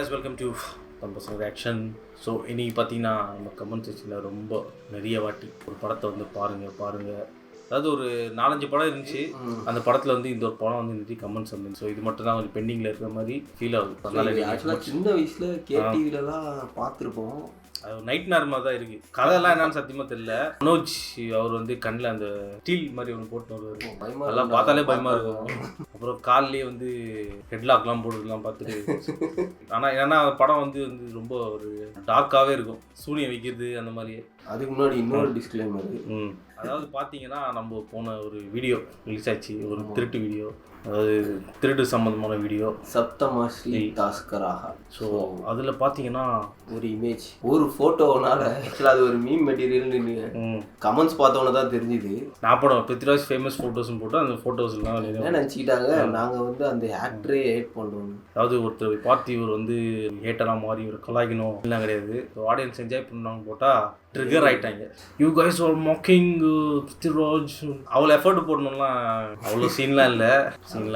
guys, welcome to Thumbs Reaction. So இன்றைக்கி பார்த்தீங்கன்னா நம்ம கமெண்ட் செக்ஷனில் ரொம்ப நிறைய வாட்டி ஒரு படத்தை வந்து பாருங்கள் அதாவது ஒரு 4-5 படம் இருந்துச்சு. அந்த படத்தில் வந்து இந்த ஒரு படம் வந்து நிறைய கமெண்ட்ஸ் வந்து ஸோ இது மட்டும் தான் கொஞ்சம் பெண்டிங்கில் இருக்கிற மாதிரி ஃபீல் ஆகுது. அதனால சின்ன வயசில் கேடிவிலலாம் பார்த்துருப்போம். அது நைட் நேரம் மாதிரி தான் இருக்குது. கதையெல்லாம் என்னன்னு சத்தியமாக தெரியல. மனோஜ் அவர் வந்து கண்ணில் அந்த ஸ்டீல் மாதிரி ஒன்று போட்டு வருவார், அதெல்லாம் பார்த்தாலே பயமாக இருக்கும். அப்புறம் கால்லேயே வந்து ஹெட்லாக்லாம் போடுறதுலாம் பார்த்துட்டு ஆனால் ஏன்னா படம் வந்து ரொம்ப ஒரு டார்க்காகவே இருக்கும், சூனியம் வைக்கிறது அந்த மாதிரியே. அதுக்கு முன்னாடி இன்னொரு டிஸ்க்ளைமர். அதாவது பார்த்தீங்கன்னா நம்ம போன ஒரு வீடியோ ரிலீஸ் ஆச்சு, ஒரு திருட்டு வீடியோ, அதாவது திருட்டு சம்மந்தமான வீடியோ, சப்தமாஸ்லி தாஸ்கராக. ஸோ அதில் பார்த்தீங்கன்னா ஒரு இமேஜ், ஒரு ஃபோட்டோனால ஆக்சுவலாக அது ஒரு மீம் மெட்டீரியல்னு கமெண்ட்ஸ் பார்த்தோன்னே தான் தெரிஞ்சுது. நான் படம் பிருத்விராஜ் ஃபேமஸ் ஃபோட்டோஸ்ன்னு போட்டு அந்த ஃபோட்டோஸ்லாம் என்ன நினச்சிக்கிட்டாங்க, நாங்கள் வந்து அந்த ஆக்டரே ஹேட் பண்ணுறோம். அதாவது ஒருத்தர் பார்த்து இவர் வந்து ஹேட்டெல்லாம் மாறி இவர் கலாய்க்கணும் எல்லாம் கிடையாது, ஆடியன்ஸ் என்ஜாய் பண்ணுவாங்க போட்டால் ட்ரிகர் ஆகிட்டாங்க. You guys are mocking Prithviraj. அவ்வளோ எஃபர்ட் போடணும்லாம் அவ்வளோ சீன்லாம் இல்லை.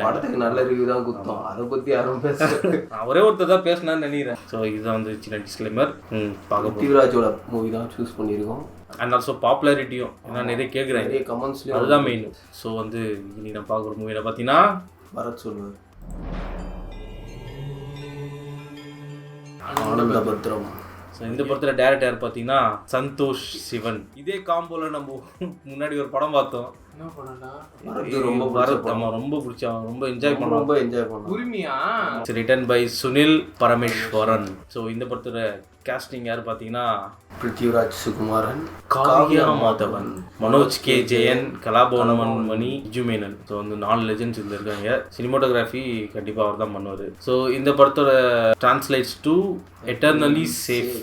படத்துக்கு நல்ல ரிவ்யூ தான் கொடுத்தோம், அதை பற்றி யாரும் பேசுகிறேன். ஒரே ஒருத்தர் தான் பேசினான்னு நினைக்கிறேன். ஸோ இதுதான் வந்து சின்ன டிஸ்க்ளைமர். பிருத்விராஜோட மூவி தான் சூஸ் பண்ணியிருக்கோம். அண்ட் ஆல்சோ பாப்புலாரிட்டியும் நான் நிறைய கேட்குறேன், நிறைய கமெண்ட்ஸ்லையும் அதுதான் மெயின். ஸோ வந்து இன்னைக்கு நான் பார்க்குற மூவியில் பார்த்தீங்கன்னா பரத் சொல்லுவார் ஆனந்த பத்ரம். ஸோ இந்த படத்தில் டேரக்டர் யார் பார்த்தீங்கன்னா சந்தோஷ் சிவன். இதே காம்போல நம்ம முன்னாடி ஒரு படம் பார்த்தோம், ரொம்ப பிடிச்சா, ரொம்ப என்ஜாய் பண்ணோம். Written by Sunil Parameswaran. So இந்த படத்தோட காஸ்டிங் யார் பார்த்தீங்கன்னா பிருத்விராஜ் சுகுமாரன், காவ்யா மாதவன், மனோஜ் கே ஜெயன், கலாபவனமன் மணி, ஜுமேனன். ஸோ வந்து 4 லெஜெண்ட்ஸ் இதில் இருக்காங்க. சினிமோட்டோகிராஃபி கண்டிப்பாக அவர் தான் பண்ணுவார். ஸோ இந்த படத்தோட டிரான்ஸ்லேட்ஸ் டு எட்டர்னலி சேஃப்.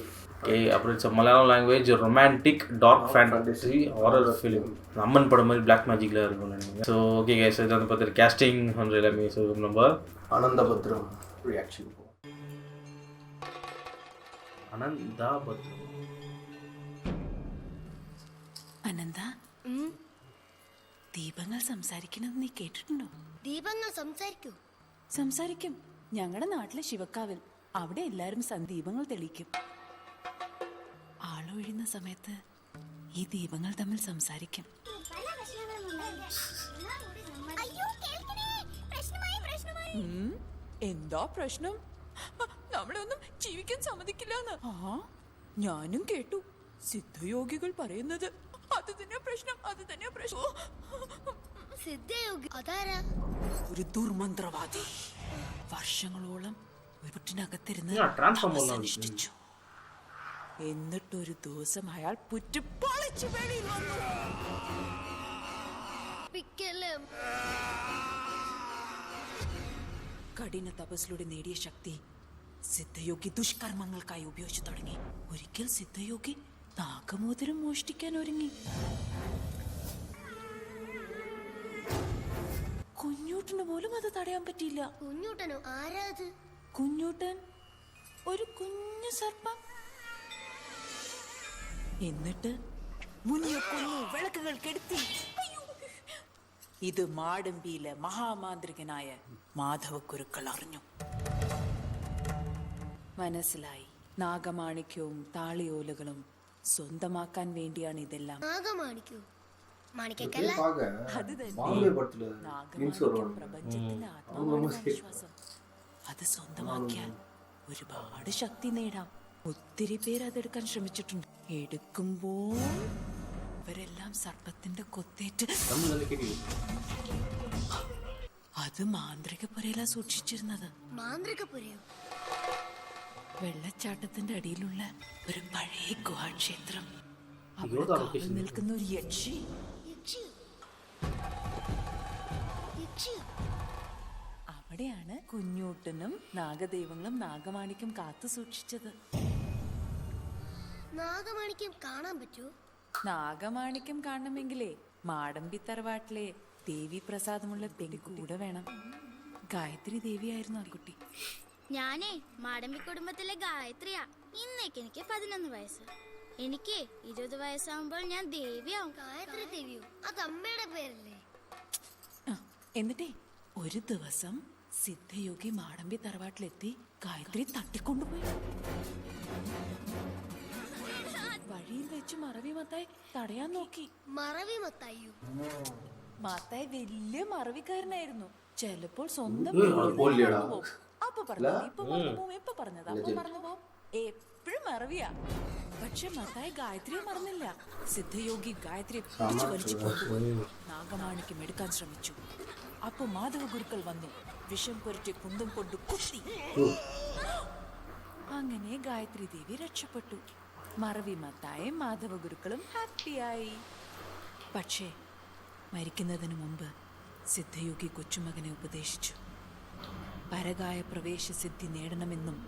அப்புறம் it's Malayalam language romantic dark fantasy horror film. Amman படம் மாதிரி பிளாக் மேஜிக்கில் இருக்கும்னு நினைக்கிறேன். ஸோ ஓகே கைஸ், இது வந்து பார்த்துட்டு கேஸ்டிங் பண்ணுற எல்லாமே. ஸோ நம்ம ஆனந்த பத்ரம் ரியாக்ஷன். അനന്താ ദീപങ്ങൾ സംസാരിക്കുന്നത് നീ കേട്ടിട്ടുണ്ടോ? ദീപങ്ങൾ സംസാരിക്കും. ഞങ്ങളുടെ നാട്ടിലെ ശിവക്കാവിൽ അവിടെ എല്ലാരും ദീപങ്ങൾ തെളിയിക്കും. ആളൊഴിയുന്ന സമയത്ത് ഈ ദീപങ്ങൾ തമ്മിൽ സംസാരിക്കും. എന്താ പ്രശ്നം? നമ്മളെ ഒന്നും ജീവിക്കാൻ സമ്മതിക്കില്ല. ഞാനും കേട്ടു സിദ്ധയോഗികൾ പറയുന്നത്. അത് തന്നെ പ്രശ്നം. സിദ്ധയോഗി അതാരാ? ഒരു ദുർമന്ത്രവാദി. വർഷങ്ങളോളം വീട്ടിനകത്തിരുന്ന് അനുഷ്ഠിച്ചു. എന്നിട്ടൊരു ദിവസം അയാൾ പുറ്റിപ്പൊളിച്ചു വെളിയിൽ വന്നു. കഠിന തപസ്സിലൂടെ നേടിയ ശക്തി സിദ്ധയോഗി ദുഷ്കർമ്മങ്ങൾക്കായി ഉപയോഗിച്ചു തുടങ്ങി. ഒരിക്കൽ സിദ്ധയോഗി നാഗമോതിരം മോഷ്ടിക്കാൻ ഒരുങ്ങി. കുഞ്ഞൂട്ടന് പോലും അത് തടയാൻ പറ്റിയില്ല. കുഞ്ഞൂട്ടനോ? ആരാത്? കുഞ്ഞൂട്ടൻ ഒരു കുഞ്ഞു സർപ്പം. എന്നിട്ട് മുന്നിയെ കൊന്നു, വിളക്കുകൾ കെടുത്തി. ഇത് മാടമ്പിയിലെ മഹാമാന്ത്രികനായ മാധവക്കുരുക്കൾ അറിഞ്ഞു. മനസ്സിലായി, നാഗമാണിക്യവും താളിയോലകളും സ്വന്തമാക്കാൻ വേണ്ടിയാണ് ഇതെല്ലാം. അത് തന്നെ പ്രപഞ്ചത്തിന്റെ ആത്മവിശ്വാസം. അത് സ്വന്തമാക്കിയാൽ ഒരുപാട് ശക്തി നേടാം. ഒത്തിരി പേര് അതെടുക്കാൻ ശ്രമിച്ചിട്ടുണ്ട്. എടുക്കുമ്പോൾ ഇവരെല്ലാം സർപ്പത്തിന്റെ കൊത്തേറ്റ് അത് മാന്ത്രികപ്പുരയിലാ സൂക്ഷിച്ചിരുന്നത്. മാന്ത്രികപ്പുരയോ? വെള്ളച്ചാട്ടത്തിന്റെ അടിയിലുള്ള ഒരു പഴയ ഗുഹാക്ഷേത്രം. അവിടെ നിൽക്കുന്ന ഒരു യക്ഷി. അവിടെയാണ് കുഞ്ഞൂട്ടനും നാഗദൈവങ്ങളും നാഗമാണിക്യം കാത്തു സൂക്ഷിച്ചത്. നാഗമാണിക്യം കാണാൻ പറ്റുമോ? നാഗമാണിക്യം കാണണമെങ്കിലേ മാടമ്പി തറവാട്ടിലെ ദേവി പ്രസാദമുള്ള പെൺകൂടെ വേണം. ഗായത്രി ദേവിയായിരുന്നു ആ കുട്ടി. ഞാനേ മാടമ്പി കുടുംബത്തിലെ ഗായത്രിയാ. ഇന്നേക്ക് എനിക്ക് 11 വയസ്സ്. എനിക്ക് 20 വയസ്സാകുമ്പോൾ ഞാൻ ദേവിയാവും. ഗായത്രി ദേവിയോ? അത് അമ്മയുടെ പേരല്ലേ? എന്നിട്ടേ ഒരു ദിവസം സിദ്ധയോഗി മാടമ്പി തറവാട്ടിലെത്തി ഗായത്രി തട്ടിക്കൊണ്ടുപോയി. വഴിയിൽ വെച്ച് മറവി മത്തായി തടയാൻ നോക്കി. മറവി മത്തായിയോ? മത്തായി വലിയ മറവിക്കാരനായിരുന്നു. ചിലപ്പോൾ സ്വന്തം അപ്പൊ പറഞ്ഞത് ഇപ്പൊ മറന്നു പോവും, എപ്പൊ പറഞ്ഞത് അപ്പൊ മറന്നു പോവും. എപ്പോഴും മറവിയാ. പക്ഷെ മത്തായി ഗായത്രിയെ മറന്നില്ല. സിദ്ധയോഗി ഗായത്രിയെ പിടിച്ചു വലിച്ചു കൊണ്ടുപോയി നാഗമാണിക്യം എടുക്കാൻ ശ്രമിച്ചു. അപ്പൊ മാധവ ഗുരുക്കൾ വന്നു. വിഷം പുരട്ടി കുന്തം കൊണ്ട് കുത്തി. അങ്ങനെ ഗായത്രി ദേവി രക്ഷപ്പെട്ടു. മറവി മത്തായും മാധവ ഗുരുക്കളും ഹാപ്പിയായി. പക്ഷേ മരിക്കുന്നതിന് മുമ്പ് സിദ്ധയോഗി കൊച്ചുമകനെ ഉപദേശിച്ചു. പരകായ പ്രവേശ സിദ്ധി നേടണമെന്നും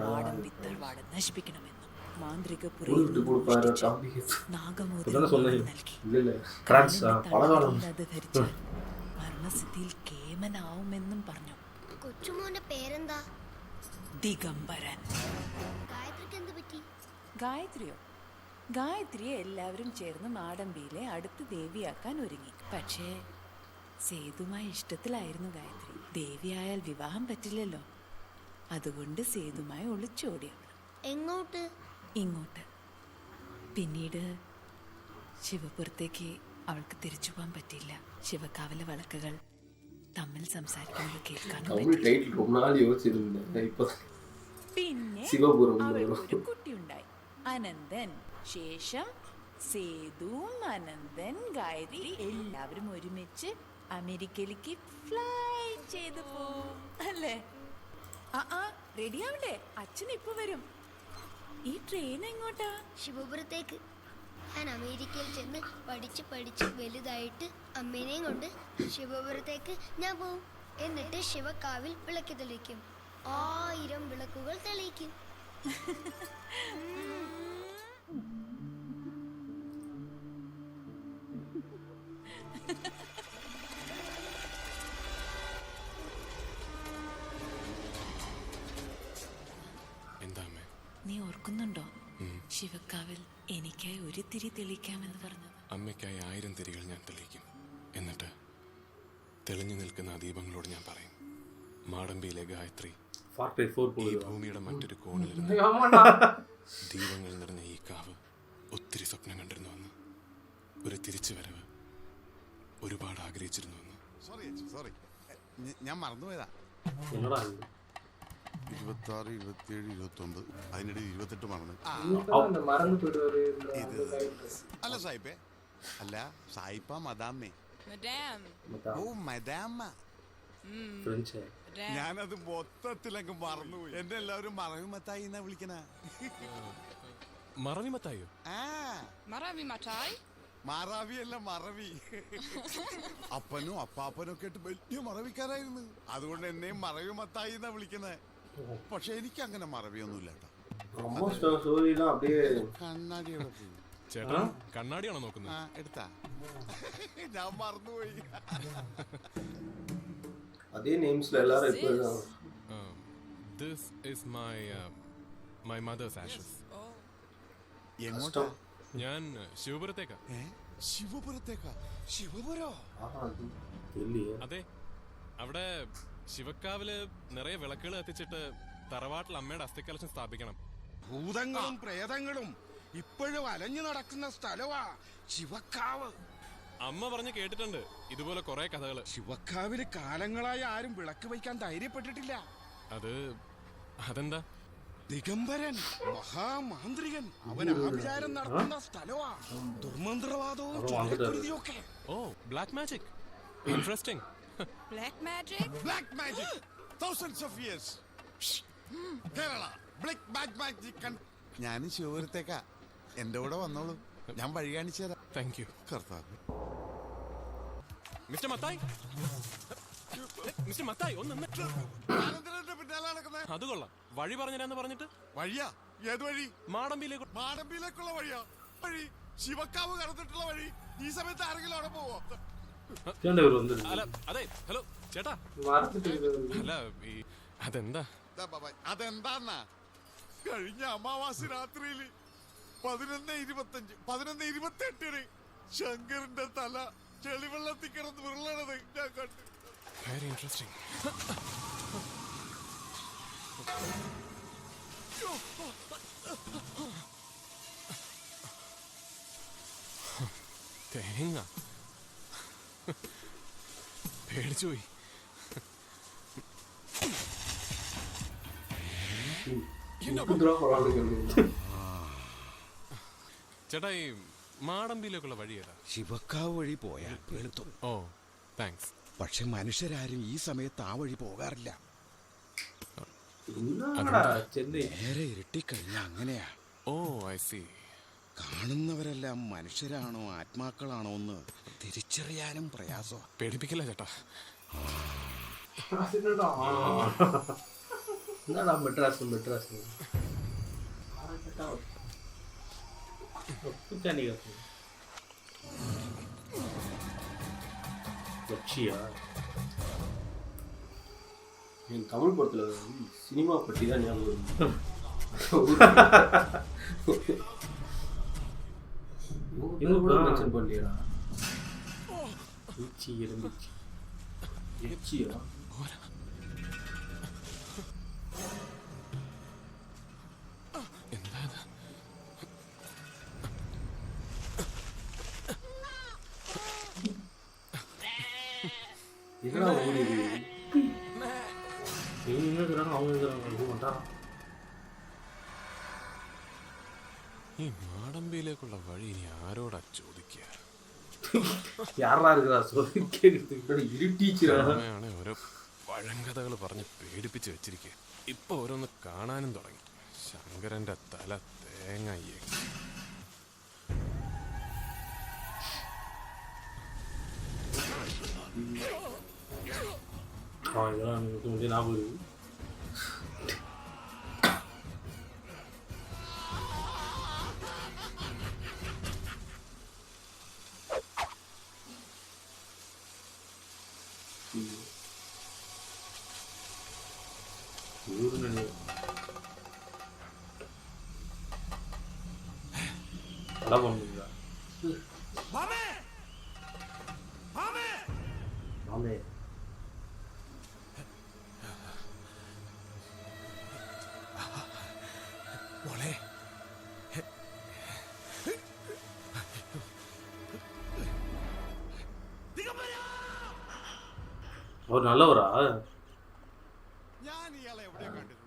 മാടമ്പി തറവാട് നശിപ്പിക്കണമെന്നും മാന്ത്രിക നാഗമോതിരം നൽകി. അത് ധരിച്ചാൽ മരണസിദ്ധിയിൽ കേമനാവുമെന്നും പറഞ്ഞു. കൊച്ചുമോന്റെ പേരെന്താ? ദിഗംബരൻ. ഗായത്രിക്ക് എന്ത് പറ്റി? ഗായത്രിയോ? ഗായത്രിയെ എല്ലാവരും ചേർന്ന് മാടമ്പിയിലെ അടുത്ത ദേവിയാക്കാൻ ഒരുങ്ങി. പക്ഷേ സേതുമായി ഇഷ്ടത്തിലായിരുന്നു ഗായത്രി. ദേവിയായാൽ വിവാഹം പറ്റില്ലല്ലോ. അതുകൊണ്ട് സേതുമായി ഒളിച്ചോടിയവൾ. എങ്ങോട്ട്? ഇങ്ങോട്ട്. പിന്നീട് ശിവപുരത്തേക്ക് അവൾക്ക് തിരിച്ചു പോകാൻ പറ്റില്ല. ശിവകാവിലെ വിളക്കുകൾ തമ്മിൽ സംസാരിക്കുന്നത് കേൾക്കാനും പിന്നെ അവൾക്കൊരു കുട്ടിയുണ്ടായി, അനന്തൻ. ശേഷം സേതുവും അനന്തൻ ഗായത്രി എല്ലാവരും ഒരുമിച്ച് അമേരിക്കയിലേക്ക് ഫ്ലൈ ചെയ്തു പോവും അല്ലേ? റെഡിയാവണ്ടേ? അച്ഛൻ ഇപ്പൊ വരും. ഈ ട്രെയിൻ എങ്ങോട്ടാ? ശിവപുരത്തേക്ക്. ഞാൻ അമേരിക്കയിൽ ചെന്ന് പഠിച്ച് വലുതായിട്ട് അമ്മേനെയും കൊണ്ട് ശിവപുരത്തേക്ക് ഞാൻ പോവും. എന്നിട്ട് ശിവക്കാവിൽ വിളക്ക് തെളിയിക്കും. 1000 വിളക്കുകൾ തെളിയിക്കും. നീ ഓർക്കുന്നുണ്ടോ ശിവക്കാവിൽ എനിക്കായി ഒരു തിരി തെളിയിക്കാമെന്ന് പറഞ്ഞത്? അമ്മയ്ക്കായി 1000 തിരികൾ ഞാൻ തെളിയിക്കും. എന്നിട്ട് തെളിഞ്ഞു നിൽക്കുന്ന ആ ദീപങ്ങളോട് ഞാൻ പറയും, മാടമ്പിയിലെ ഗായത്രി ഈ ഭൂമിയുടെ മറ്റൊരു കോണിലിരുന്ന് ദീപങ്ങൾ നിറഞ്ഞ ഈ കാവ് ഒത്തിരി സ്വപ്നം കണ്ടിരുന്നുവെന്ന്, ഒരു തിരിച്ചു വരവ് ഒരുപാട് ആഗ്രഹിച്ചിരുന്നുവെന്ന്. സോറി ഞാൻ മറന്നുപോയതാ. 26, 27, 29 അതിനിടെ 28 മറന്നു. അല്ല സായിപ്പേ, അല്ല സായിപ്പ മദാമേ. ഓ മദാമ. ഞാനത് മൊത്തത്തിലങ്ങ് മറന്നുപോയി. എന്നെ എല്ലാവരും മറവി മത്തായി എന്നാ വിളിക്കണ. മറവി മത്തായോ? മാറാവിയല്ല മറവി. അപ്പനും അപ്പാപ്പനും ഒക്കെ ആയിട്ട് വലിയ മറവിക്കാരായിരുന്നു. അതുകൊണ്ട് എന്നെയും മറവി മത്തായി എന്നാ വിളിക്കണേ. പക്ഷെ എനിക്ക് അങ്ങനെ മറവിയൊന്നുമില്ല കണ്ണാടി. ചേട്ടാ കണ്ണാടിയാണോ നോക്കുന്നത്? എടുത്താ ഞാൻ മറന്നുപോയി. അതേ നെയിംസിൽ എല്ലാരും ഇപ്പൊ This is my mother's ashes. എങ്ങോട്ടാ? ഞാൻ ശിവപുരത്തേക്കാ. ശിവപുരത്തേക്കാ? ശിവപുരോ? അതെ, അവിടെ ശിവക്കാവില് നിറയെ വിളക്കുകൾ കത്തിച്ചിട്ട് തറവാട്ടിൽ അമ്മയുടെ അസ്ഥികലശം സ്ഥാപിക്കണം. ഭൂതങ്ങളും പ്രേതങ്ങളും ഇപ്പോഴും അലഞ്ഞു നടക്കുന്ന സ്ഥലവാ ശിവക്കാവ്. അമ്മ പറഞ്ഞ് കേട്ടിട്ടുണ്ട് ഇതുപോലെ കുറെ കഥകള്. ശിവക്കാവില് കാലങ്ങളായി ആരും വിളക്ക് വയ്ക്കാൻ ധൈര്യപ്പെട്ടിട്ടില്ല. അതെന്താ? ദിഗംബരൻ മഹാമാന്ത്രികൻ, അവൻ ആഭിചാരം നടത്തുന്ന സ്ഥലവാ. ദുർമന്ത്രവാദവും ചുരുക്കുരുതിയൊക്കെ. ഓ, black magic. Interesting. Black magic? Black magic thousands of years. Kerala black magic. ഞാൻ ശിവപുരത്തേക്കാ. എന്റെ കൂടെ വന്നോളൂ, ഞാൻ വഴി കാണിച്ചു തരാം. Thank you. കർത്താവ്. മിസ്റ്റർ മത്തായി, മിസ്റ്റർ മത്തായി ഒന്ന് അത് കൊള്ളാം. വഴി പറഞ്ഞുതരാന്ന് പറഞ്ഞിട്ട്. വഴിയാ? ഏത് വഴി? മാടമ്പിയിലേക്ക്. മാടമ്പിയിലേക്കുള്ള വഴിയാ? വഴി ശിവക്കാവ് കടന്നിട്ടുള്ള വഴി. ഈ സമയത്ത് ആരെങ്കിലും അവിടെ പോവോ? അല്ല, അതെ, ഹലോ ചേട്ടാ. അല്ല, അതെന്താ? അതെന്താന്നാ? കഴിഞ്ഞ അമാവാസി രാത്രിയില് 11:25, 11:28 ശങ്കറിന്റെ തല ചെളിവെള്ളത്തിൽ കിടന്ന് ഉരുളണത് ഞാൻ കണ്ടു. Very interesting. തേങ്ങ പേടിച്ചുപോയി. ചേട്ടാ ഈ മാടമ്പിയിലേക്കുള്ള വഴി ഏതാ? ശിവക്കാവ് വഴി പോയാൽ എളുപ്പം. ഓ താങ്ക്സ്. പക്ഷെ മനുഷ്യരാരും ഈ സമയത്ത് ആ വഴി പോകാറില്ല. നേരെ ഇരുട്ടിക്കഴിഞ്ഞ അങ്ങനെയാ. ഓ ഐ സി. കാണുന്നവരെല്ലാം മനുഷ്യരാണോ ആത്മാക്കളാണോ എന്ന് തിരിച്ചറിയാനും പ്രയാസമാണ്. പേടിപ്പിക്കില്ല ചേട്ടാ. என்னடா மெட்ராஸ் லட்சியா என் தமிழ் படத்துல சினிமா பற்றி தான் ஞாபகம் இவங்க கூட மென்ஷன் பண்ணியா? ஈச்சி இருந்துச்சு. எச்சியா? എന്താ ഇത്? இதெல்லாம் ஓடுது. இவங்க இருக்கிறாங்க அவங்க இருக்கிறாங்க. ഈ മാടമ്പിയിലേക്കുള്ള വഴി ഇനി ആരോടാ ചോദിക്കുക? யாரா இருக்கிறா சொல்லி கேட்குறது ഇരുട്ടീച്ചറാണ്. അമ്മയാണ് ഓരോ പഴങ്കഥകൾ പറഞ്ഞ് പേടിപ്പിച്ച് വെച്ചിരിക്കുക. ഇപ്പൊ ഓരോന്ന് കാണാനും തുടങ്ങി. ശങ്കരന്റെ തല തേങ്ങയ്യേ. இதெல்லாம் எனக்கு கொஞ்சம் ஞாபகம் இருக்கு. நல்லா பண்ணுவீங்களா? மாமே മോളെ அவர் நல்லவரா? ഞാൻ ഇയാളെ എവിടെയോ കണ്ടിട്ടുണ്ട്.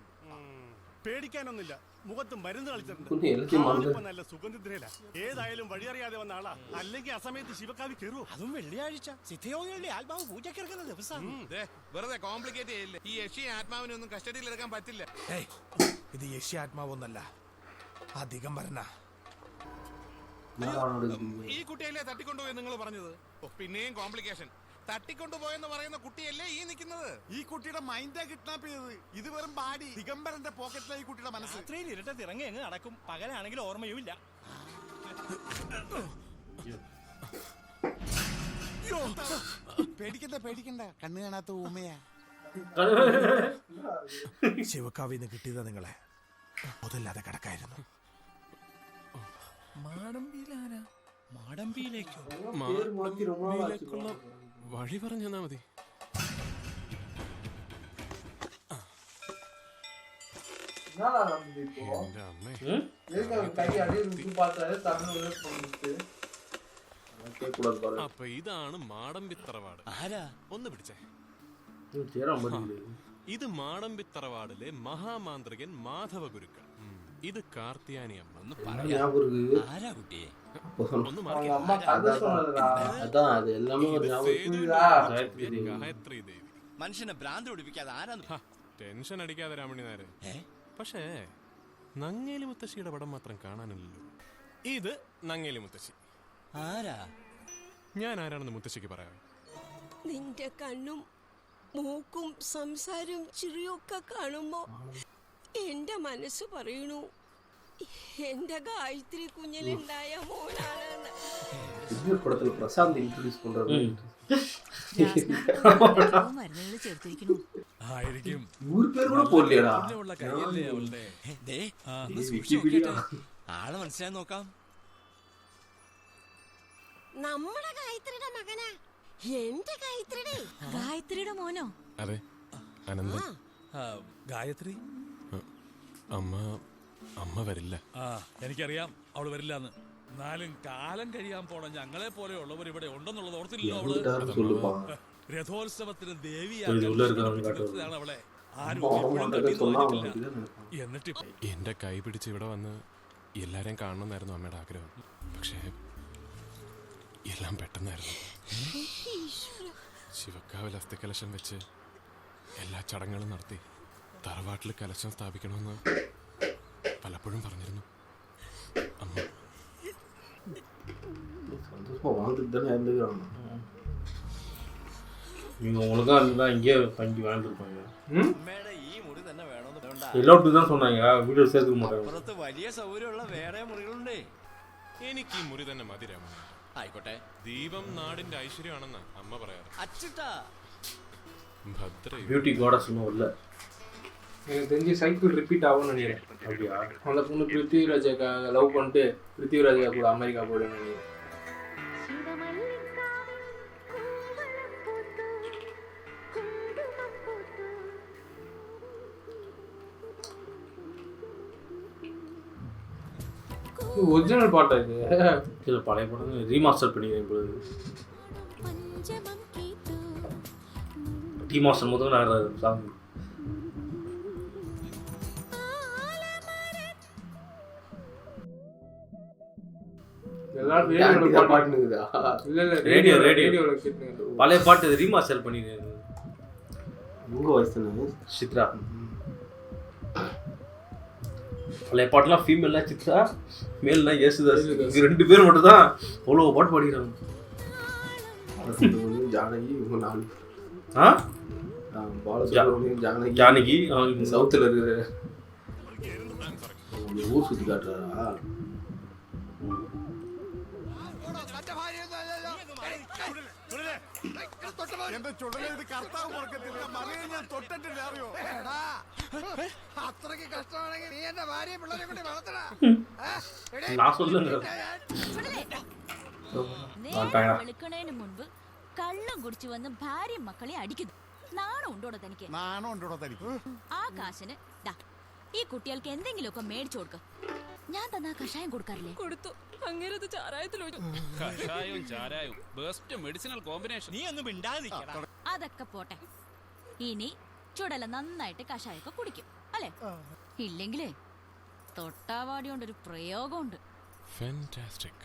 പേടിക്കാനൊന്നുമില്ല, മുഖത്ത് മരുന്ന് കളിച്ചിട്ടുണ്ട്. കുഞ്ഞ് എല്ലാത്തിനും മറന്നു. ഇപ്പൊ നല്ല സുഗന്ധത്തില. ഏതായാലും വഴിയറിയാതെ വന്ന ആളാ. അല്ലെങ്കിൽ അസമയത്ത് ശിവകാവി കയറുമോ? അതും വെള്ളിയാഴ്ച സിദ്ധയോഗികളുടെ ആത്മാവ് പൂജക്കിറക്കുന്ന ദിവസം. വെറുതെ കോംപ്ലിക്കേറ്റ് ചെയ്യില്ലേ. ഈ യക്ഷി ആത്മാവിനൊന്നും കസ്റ്റഡിയിൽ എടുക്കാൻ പറ്റില്ല. ഇത് യക്ഷി ആത്മാവൊന്നല്ല, ആ ദിഗംബരനാ. ഈ കുട്ടിയല്ലേ തട്ടിക്കൊണ്ടുപോയി നിങ്ങൾ പറഞ്ഞത്? പിന്നെയും കോംപ്ലിക്കേഷൻ. തട്ടിക്കൊണ്ടുപോയെന്ന് പറയുന്ന കുട്ടിയല്ലേ ഈ നിൽക്കുന്നത്? ഈ കുട്ടിയുടെ മൈൻഡാ കിഡ്നാപ്പ് ചെയ്തത്. ഇത് വെറും ബാഡി. ദിഗംബരന്റെ പോക്കറ്റിലെ ഈ കുട്ടിയുടെ മനസ്സ്. രാത്രിയിൽ ഇരട്ടത്ത് ഇറങ്ങി അങ്ങ് നടക്കും. പകലാണെങ്കിൽ ഓർമ്മയുമില്ല. പേടിക്കണ്ട കണ്ണു കാണാത്ത ഊമയാ. ശിവകാവിന്ന് കിട്ടിയതാ നിങ്ങളെ. അതല്ലാതെ കിടക്കായിരുന്നു. മാടമ്പിയിലേക്കോ? വഴി പറഞ്ഞു തന്നാ മതി. എന്റെ അമ്മേ. അപ്പൊ ഇതാണ് മാടമ്പിത്തറവാട്. ആരാ ഒന്ന് പിടിച്ചേ. ഇത് മാടമ്പിത്തറവാടിലെ മഹാമാന്ത്രികൻ മാധവ ഗുരുക്കൾ. ഇത് കാർത്തിയാനി അമ്മ. ഒന്ന് ஆரா കുട്ടിയെ ഒന്ന് ഗായത്രി ദേവി. മനുഷ്യനെ ഭ്രാന്ത് പിടിപ്പിക്കാതെ ആരാന്ന് ടെൻഷൻ അടിക്കാതെ രാമണി നായരെ. പക്ഷേ നങ്ങേലി മുത്തശ്ശിയുടെ പടം മാത്രം കാണാനില്ലല്ലോ. ഇത് നങ്ങേലി മുത്തശ്ശി. ആരാ? ഞാൻ ആരാണെന്ന് മുത്തശ്ശിക്ക് പറയാം. നിന്റെ കണ്ണും മൂക്കും സംസാരം ചിരിയൊക്കെ കാണുമ്പോ എന്റെ മനസ്സ് പറയണു എന്റെ ഗായത്രി കുഞ്ഞിലുണ്ടായ മോനാണെന്ന്. படத்துல பிரசாந்த் இன்ட்ரோ듀ce பண்றாரு. മരുന്നുകൾ ചേർത്തിരിക്കുന്നു. ആയിരിക്കും. ஊர் பேர் கூட போடலையடா. ആളെ മനസ്സിലായി നോക്കാം. നമ്മുടെ ഗായത്രിയുടെ മകനാ. എന്റെ ഗായത്രിയുടെ മോനോ? അതെ, അനന്തൻ. ഗായത്രി അമ്മ വരില്ല. എനിക്കറിയാം അവള് വരില്ലാന്ന്. എന്നാലും കാലം കഴിയാൻ പോണ ഞങ്ങളെ പോലെയുള്ളവർ ഇവിടെ ഉണ്ടെന്നുള്ളത് ഓർത്തില്ലല്ലോ അവള്. രഥോത്സവത്തിന് ദേവിയാണ് അവളെ. ആരും എന്നിട്ട് എന്റെ കൈ പിടിച്ച് ഇവിടെ വന്ന് എല്ലാരെയും കാണണമെന്നായിരുന്നു അമ്മയുടെ ആഗ്രഹം. പക്ഷേ എല്ലാം പെട്ടെന്നായിരുന്നു. ശിവക്കാവിൽ അസ്ഥികലശം വെച്ച് എല്ലാ ചടങ്ങുകളും നടത്തി തറവാട്ടിൽ കലശം സ്ഥാപിക്കണമെന്ന് പലപ്പോഴും പറഞ്ഞിരുന്നു അമ്മ. நீங்கள் உங்களுக்கும் அதுதான் இங்கேயே தங்கி வாழ்ந்துருப்பாங்க. எல்லாத்துக்கும் தான் சொன்னாங்க வீடியோ சேர்த்துக்க மாட்டாங்க. വലിയ സൗകര്യമുള്ള വേറെ മുറികളുണ്ടേ. എനിക്ക് ഈ മുറി തന്നെ മതി രാമ. ആയിക്കോട്ടെ. ദീപം നാടിന്റെ ഐശ്വര്യമാണെന്ന് അമ്മ പറയാറ്. അച്ചിട്ടാ ഭദ്ര பியூட்டி காடஸ் இன்னும் இல்லை. எனக்கு தெரிஞ்சு சைக்கிள் ரிப்பீட் ஆகும்னு நினைக்கிறேன். அப்படியா? அந்த பொண்ணு பிருத்திவிராஜா லவ் பண்ணிட்டு பிருத்திவிராஜா கூட அமெரிக்கா போயிடுன்னு நினைக்கிறேன். ஒரிஜினல் பாட்டா இது? சில பழைய படம் ரீமாஸ்டர் பண்ணிக்கிறேன். இப்போ ரீமாஸ்டர் முதல் ஆடுறாரு சாங். பழைய பாட்டு ரீமாஸ்டர் பண்ணிக்கிறேன். உங்க வயசு சித்ரா. பழைய பாட்டுலாம் ஃபீமேல்லாம் சித்ரா, மேல்னா யேசுதாஸ். இது 2 பேர் மட்டும் தான் அவ்வளோ பாட்டு பாடிக்கிறாங்க. ஜானகி இவங்க 4. பாலசுப்ரமணியம் ஜானகி சவுத்தில் இருக்கிற ஊர் சுற்றி காட்டுறாரா? എന്റെ ചുടല ഇത് കർത്താവ് പുറക്കത്തില്ല. മകയെ ഞാൻ തൊട്ടിട്ടില്ല, അറിയോ? അത്രയ്ക്ക് കഷ്ടമാണെങ്കിൽ നീ എന്റെ ഭാര്യയെ പിള്ളേരെ കൊണ്ട് വളർത്തടാ. நான் சொல்லுங்க. വെളുക്കണേന് മുൻപ് കള്ളം കുടിച്ചു വന്ന് ഭാര്യ മക്കളെ അടിക്കുന്നു. നാണം ഉണ്ടോടോ തനിക്ക്? നാണം ഉണ്ടോടോ തനിക്ക്? ആ കാശിന് ദാ ഈ കുട്ടികൾക്ക് എന്തെങ്കിലുമൊക്കെ മേടിച്ചു കൊടുക്ക. ഞാൻ തന്നാ കഷായം കൊടുക്കാറില്ലേ? കൊടുത്തു. അങ്ങേരത് ചാരായത്തിൽ കഷായവും ചാരായവും ബെസ്റ്റ് മെഡിസിനൽ കോമ്പിനേഷൻ. നീ ഒന്നും മിണ്ടാതിരിക്കടാ. അതൊക്കെ പോട്ടെ. ഇനി ചുടല നന്നായിട്ട് കഷായൊക്കെ കുടിക്കും അല്ലേ? ഇല്ലെങ്കിലേ തൊട്ടാവാടി കൊണ്ടൊരു പ്രയോഗമുണ്ട്. ഫാന്റാസ്റ്റിക്.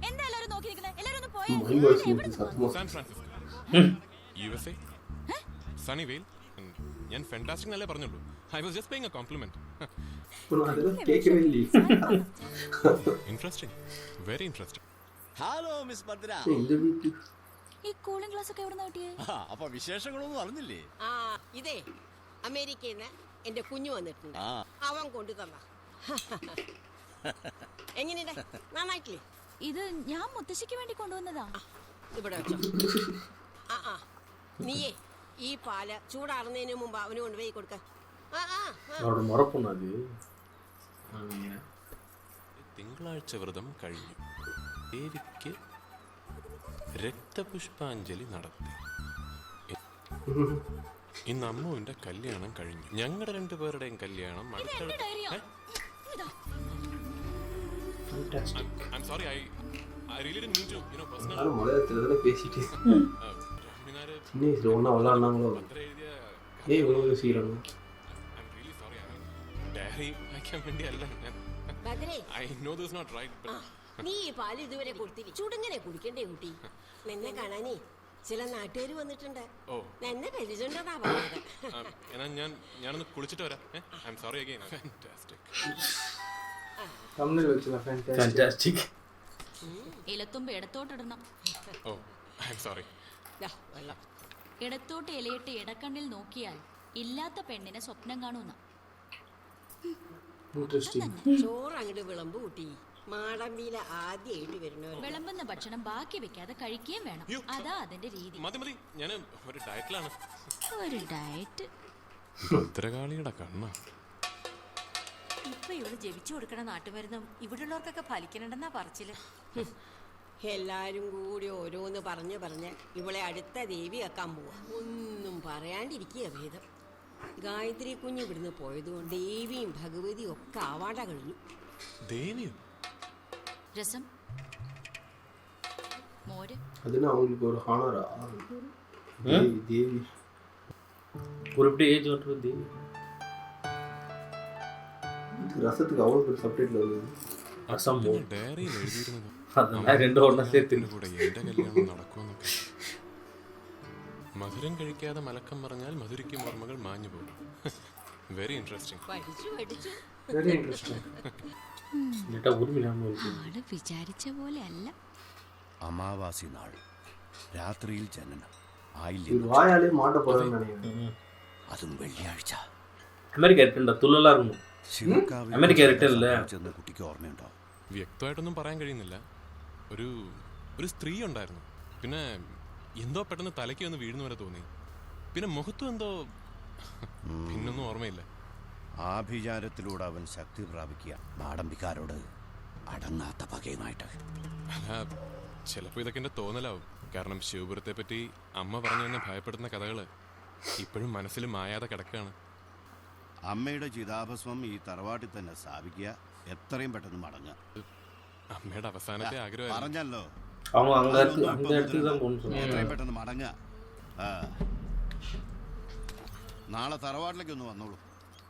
എന്താ എല്ലാരും നോക്കി നിൽക്കുന്നത്? എല്ലാരും ഒന്ന് പോയേ. San Francisco, USA, സണിവെയിൽ. ഞാൻ ഫാന്റാസ്റ്റിക് എന്നല്ലേ പറഞ്ഞുള്ളൂ. I was just paying a compliment. Interesting. Very interesting. Hello miss Bhadra. ഈ കൂളിംഗ് ഗ്ലാസ് ഒക്കെ എവിടെ നിന്ന് കിട്ടിയേ? അപ്പൊ വിശേഷങ്ങളൊന്നും അറിഞ്ഞില്ലേ? ഇതേ അമേരിക്കയിൽ നിന്ന് എന്റെ കുഞ്ഞു വന്നിട്ടുണ്ട്. അവൻ കൊണ്ടു തന്ന. എങ്ങനെയുണ്ട്? നന്നായിട്ടില്ലേ? ഇത് ഞാൻ മുത്തശ്ശിക്ക് വേണ്ടി കൊണ്ടുവന്നതാ. ഇവിടെ വെച്ചോ. നീയേ ഈ പാല് ചൂടാറുന്നതിന് മുമ്പ് അവന് കൊണ്ടുപോയി കൊടുക്ക. அவரோட மரப்புண்ணா அது. തിങ്കളാഴ്ച വ്രതം കഴിഞ്ഞു. ദേവിക്ക് രക്തപുഷ്പാഞ്ജലി നടത്തി. ഇന്ന് അമ്മുവിന്റെ കല്യാണം കഴിഞ്ഞു. ഞങ്ങളുടെ 2 പേരുടെയും കല്യാണം I'm sorry, I really didn't mean to, personally. மலையாளத்தில் பேசிட்டு ஒன்றா விளாட்னாங்களோ? ஏய் இவ்வளோ சீக்கிரம் I'm really sorry. ഡയറി വായിക്കാൻ വേണ്ടിയല്ല. I know this is not right, but നീ ഈ പാല് ഇതുവരെ കൊടുത്തില്ല. ചുടുങ്ങനെ കുടിക്കണ്ടേ കുട്ടി? നിന്നെ കാണാനേ ചില നാട്ടുകാർ വന്നിട്ടുണ്ട്. എന്നെ പരിചയമുണ്ടെന്നാ പറഞ്ഞത്. എന്നാ ഞാനൊന്ന് കുളിച്ചിട്ട് വരാം. I'm sorry again. Fantastic. തമ്മിൽ വെച്ചതാ ഫാന്റാസ്റ്റിക്. ഇലത്തുമ്പ് ഇടത്തോട്ടിടണം. Oh, I'm sorry. ഇടത്തോട്ട് ഇലയിട്ട് ഇടക്കണ്ണിൽ നോക്കിയാൽ ഇല്ലാത്ത പെണ്ണിനെ സ്വപ്നം കാണുന്ന. ചോറ് അങ്ങോട്ട് വിളമ്പ് കൂട്ടി. മാടമ്പിയിലെ ആദ്യമായിട്ട് വരുന്നവർ വിളമ്പുന്ന ഭക്ഷണം ബാക്കി വെക്കാതെ കഴിക്കുകയും വേണം. അതാ അതിന്റെ രീതി. മതി ഞാൻ ഒരു ഡയറ്റിലാണ്. ഒരു ഡയറ്റ്? ഭദ്രകാളിയുടെ കണ്ണ. ഇപ്പൊ ഇവിടെ ജപിച്ചു കൊടുക്കണ നാട്ടുമരുന്നും ഇവിടെയുള്ളവർക്കൊക്കെ ഫലിക്കണമെന്നാ പറച്ചില്. എല്ലാരും കൂടി ഓരോന്ന് പറഞ്ഞ് ഇവളെ അടുത്ത ദേവി ആക്കാൻ പോവാ. ഒന്നും പറയാണ്ടിരിക്കുക ഭേദം. ഗായത്രി കുഞ്ഞ് ഇവിടുന്ന് പോയതുകൊണ്ട് ദേവിയും ഭഗവതിയും ഒക്കെ ആവാണ്ട കഴിഞ്ഞു. ദേവിയോ? രസം മോര് அதுனா அவங்களுக்கு ஒரு ஹானரா தேவி குறிப்பிட்ட ஏஜ் வந்து தேவி ரசத்துக்கு அவ்வளோ சப்ஜெக்ட்ல வருது. ரசம் ഡയറിയിൽ എഴുതിയിരുന്നത് அதெல்லாம் ரெண்டும் ஒன்றா சேர்த்து കൂടെ എന്റെ കല്യാണം നടക്കുമെന്നൊക്കെ. മധുരം കഴിക്കാതെ മലക്കം പറഞ്ഞാൽ മധുരിക്കും ഓർമ്മകൾ മാഞ്ഞു പോകും. Very interesting. പഠിച്ചു വെരി ഇൻട്രസ്റ്റിംഗ്. എന്നിട്ടാ ഉരുമില്ലാമോ ആള് വിചാരിച്ച പോലെ അല്ല. അമാവാസി നാൾ രാത്രിയിൽ ജനനം இது வாயாலே மாட்ட போறேன்னு நினைக்கிறேன். അതും വെള്ളിയാഴ്ച. അമേരിക്ക ഇരട്ടണ്ട തുള്ളലാ இருக்கும். അമേരിക്ക ഇരട്ടല്ലേ? കുട്ടിക്ക് ഓർമ്മയുണ്ടോ? വ്യക്തമായിട്ടൊന്നും പറയാൻ കഴിയുന്നില്ല. ഒരു സ്ത്രീ ഉണ്ടായിരുന്നു. പിന്നെ എന്തോ പെട്ടെന്ന് തലയ്ക്ക് ഒന്ന് വീഴുന്ന പോലെ തോന്നി. പിന്നെ മുഖത്തും എന്തോ, പിന്നൊന്നും ഓർമ്മയില്ല. ആഭിചാരത്തിലൂടെ അവൻ ശക്തി പ്രാപിക്കുക. മാടമ്പിക്കാരോട് അടങ്ങാത്ത പകയുമായിട്ട്. അല്ല, ചിലപ്പോൾ ഇതൊക്കെ എൻ്റെ തോന്നലാവും. കാരണം ശിവപുരത്തെ പറ്റി അമ്മ പറഞ്ഞു തന്നെ ഭയപ്പെടുന്ന കഥകൾ ഇപ്പോഴും മനസ്സിൽ മായാതെ കിടക്കുകയാണ്. അമ്മയുടെ ചിതാഭസ്മം ഈ തറവാട്ടിൽ തന്നെ സ്ഥാപിക്കുക. എത്രയും പെട്ടെന്ന് മടങ്ങുക. അമ്മയുടെ അവസാനത്തെ ആഗ്രഹം പറഞ്ഞല്ലോ. എത്രയും പെട്ടെന്ന് മടങ്ങുക. നാളെ തറവാട്ടിലേക്ക് ഒന്ന് വന്നോളൂ.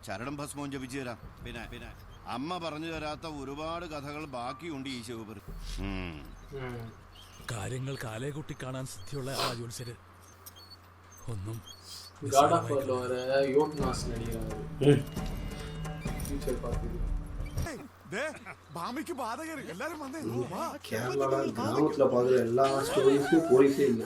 ചരടും ഭസ്മവും ജപിച്ചു തരാം. പിന്നെ അമ്മ പറഞ്ഞു തരാത്ത ഒരുപാട് കഥകൾ ബാക്കിയുണ്ട് ഈ ശിവപുരത്ത്. കാര്യങ്ങൾ കാലേകുട്ടി കാണാൻ സിദ്ധിയുള്ള ആ ജോത്സ്യര് ഒന്നും God of War வர யோகநாஸ் நடிகர் ஃபியூச்சர் பார்க்குது. ഭാമിക്ക് ബാധകര് എല്ലാരും വന്നേ. கேரளால கிராமத்துல பாக்குற எல்லா ஸ்டோரிஸும் போலீஸே இல்ல.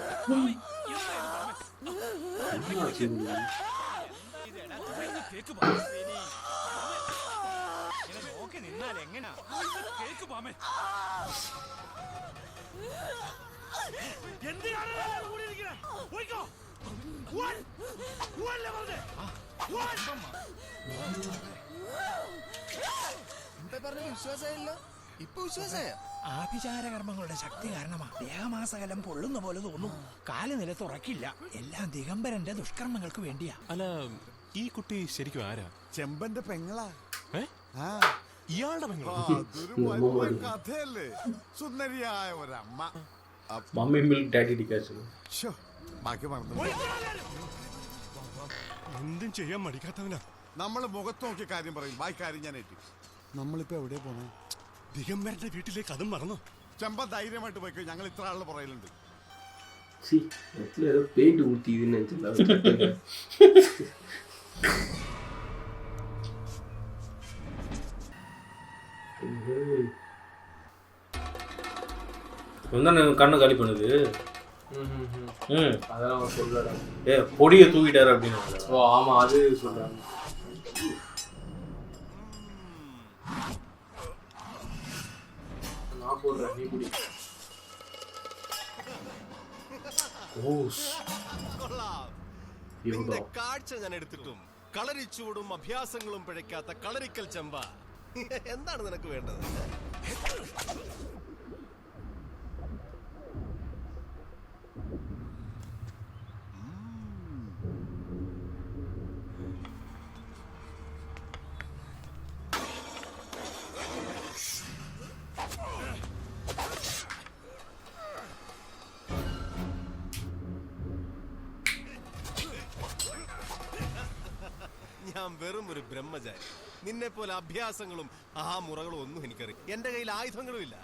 ആഭിചാരകർമ്മങ്ങളുടെ ശക്തി കാരണമാ ദേഹമാസകലം പൊള്ളുന്ന പോലെ തോന്നും. കാല് നിലത്ത് ഉറക്കില്ല. എല്ലാം ദിഗംബരന്റെ ദുഷ്കർമ്മങ്ങൾക്ക് വേണ്ടിയാ. അല്ല, ഈ കുട്ടി ശരിക്കും ആരാ? ചെമ്പന്റെ പെങ്ങളാ. ഇയാളുടെ പെങ്ങളാ? അതൊരു കഥയല്ലേ. സുന്ദരിയായ ഒരമ്മ. മമ്മി മിൽക്ക് ഡാഡി ഡിക്കാസ്. ബാക്കി പറഞ്ഞു. എന്തും ചെയ്യാൻ മടിക്കാത്തവനാ. നമ്മള് മുഖത്ത് നോക്കിയ കാര്യം പറയും. ബാക്കി കാര്യം ഞാൻ ഏറ്റി. നമ്മളിപ്പോ എവിടെയാ പോണേ? ദിഗംബരന്റെ വീട്ടിലേക്ക് അതും മറന്നു. ചെമ്പ ധൈര്യമായിട്ട് പോയിക്കോ. ഞങ്ങൾ ഇത്ര ആളുടെ പുറയിലുണ്ട്. ஏதோ பெயிண்ட் ஊற்றிதுன்னு நினைச்சிருந்தா கண்ணு காலி பண்ணுது. அதெல்லாம் சொல்லடா. பொடியை தூக்கிட்டாரு அப்படின்னு. ஓ ஆமா, அது சொல்றாங்க. நான் போடுறேன், நீ குடி. നിന്റെ കാഴ്ച ഞാൻ എടുത്തിട്ടും കളരിച്ചൂടും അഭ്യാസങ്ങളും പിഴയ്ക്കാത്ത കളരിക്കൽ ചെമ്പ. എന്താണ് നിനക്ക് വേണ്ടത്? ഞാൻ വെറും ഒരു ബ്രഹ്മചാരി. നിന്നെ പോലെ അഭ്യാസങ്ങളും ആ മുറകളും ഒന്നും എനിക്കറിയാം. എന്റെ കയ്യിൽ ആയുധങ്ങളും ഇല്ല.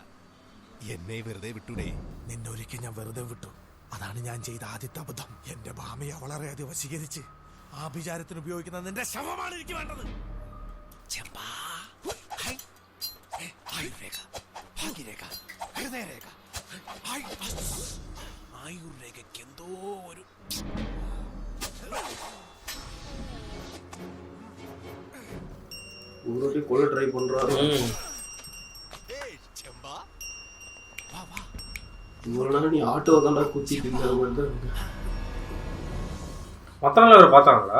എന്നെ വെറുതെ വിട്ടൂടെ? നിന്നെ ഒരിക്കൽ ഞാൻ വെറുതെ വിട്ടു. അതാണ് ഞാൻ ചെയ്ത ആദ്യത്തെ അബദ്ധം. എന്റെ ഭാമയെ വളരെയധികം വശീകരിച്ച് ആഭിചാരത്തിന് ഉപയോഗിക്കുന്ന നിന്റെ ശവമാണ് എനിക്ക് വേണ്ടത്. ആയുർരേഖയ്ക്ക് എന്തോ ഒരു ஒரு கொள்ள ட்ரை பண்றாரு. இவ்வளோ நீ ஆட்டோ தாண்டா குத்திட்டு இருக்கிற மாதிரி தான். மற்றவங்கள இவரை பார்த்தாங்களா?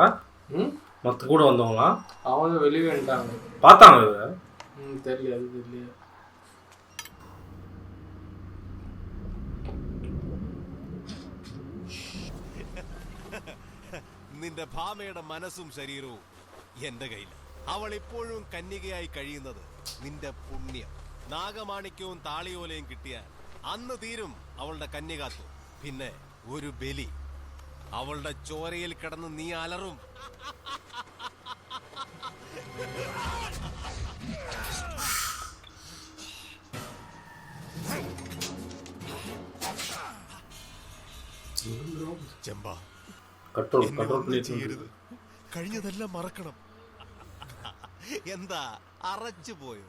மற்ற கூட வந்தவங்களா? அவங்க வெளியே வந்துட்டாங்க. பார்த்தாங்க இவரை? தெரியல, அது தெரியல. നിന്റെ ഭാമയുടെ മനസ്സും ശരീരവും എന്റെ കയ്യിൽ. അവൾ ഇപ്പോഴും കന്യകയായി കഴിയുന്നത് നിന്റെ പുണ്യം. നാഗമാണിക്യവും താളിയോലയും കിട്ടിയാൽ അന്ന് തീരും അവളുടെ കന്യകാത്വം. പിന്നെ ഒരു ബലി. അവളുടെ ചോരയിൽ കിടന്ന് നീ അലറും. ചെമ്പ, ചെയ്യരുത്. കഴിഞ്ഞതെല്ലാം മറക്കണം. എന്താ അറച്ചു പോയോ?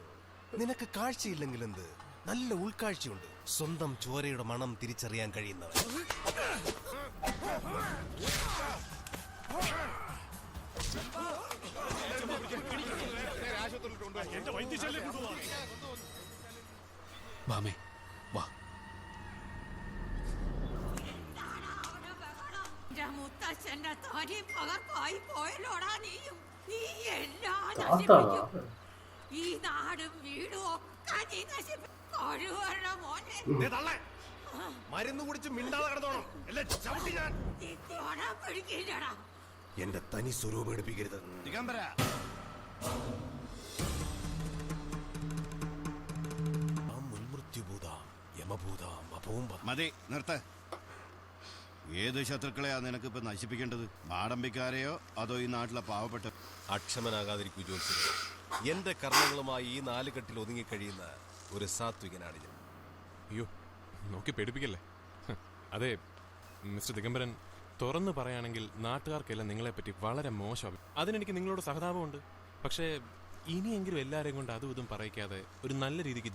നിനക്ക് കാഴ്ചയില്ലെങ്കിൽ എന്ത്, നല്ല ഉൾക്കാഴ്ചയുണ്ട്. സ്വന്തം ചോരയുടെ മണം തിരിച്ചറിയാൻ കഴിയുന്നവൻ. മാമേ വാ. മുത്തച്ഛന്റെ തനി പകർപ്പായി പോയല്ലോടാ നീയും. നീ എല്ലാം താത്താ. നശിപ്പിക്കും. ഈ നാടും വീടും ഒക്കെ നീ നശിപ്പിക്കും. കഴിവരുടെ മോനെ. മരുന്ന് കുടിച്ച് മിണ്ടാതെ കിടന്നോണം. നീ തൊടാൻ പിടിക്കില്ലടാ. എന്റെ തനി സ്വരൂപം എടുപ്പിക്കരുത്. ദിഗംബര, മതി, നിർത്ത്. ഏത് ശത്രുക്കളെയാ നിനക്കിപ്പോ നശിപ്പിക്കേണ്ടത്? മാടമ്പിക്കാരെയോ അതോ ഈ നാട്ടിലെ പാവപ്പെട്ട? അക്ഷമനാകാതിരിക്കൂ ജോത്സ്യരെ. എന്റെ കർമ്മങ്ങളുമായി ഈ നാലുകെട്ടിൽ ഒതുങ്ങിക്കഴിയുന്ന ഒരു സാത്വികനാണ് ഞാൻ. അയ്യോ, നോക്കി പേടിപ്പിക്കല്ലേ. അതെ മിസ്റ്റർ ദിഗംബരൻ, തുറന്നു പറയുകയാണെങ്കിൽ നാട്ടുകാർക്കെല്ലാം നിങ്ങളെപ്പറ്റി വളരെ മോശം. അതിനെനിക്ക് നിങ്ങളോട് സഹതാപമുണ്ട്. പക്ഷേ ഇനിയെങ്കിലും എല്ലാവരെയും കൊണ്ട് അതും ഇതും പറയിക്കാതെ ഒരു നല്ല രീതിക്ക്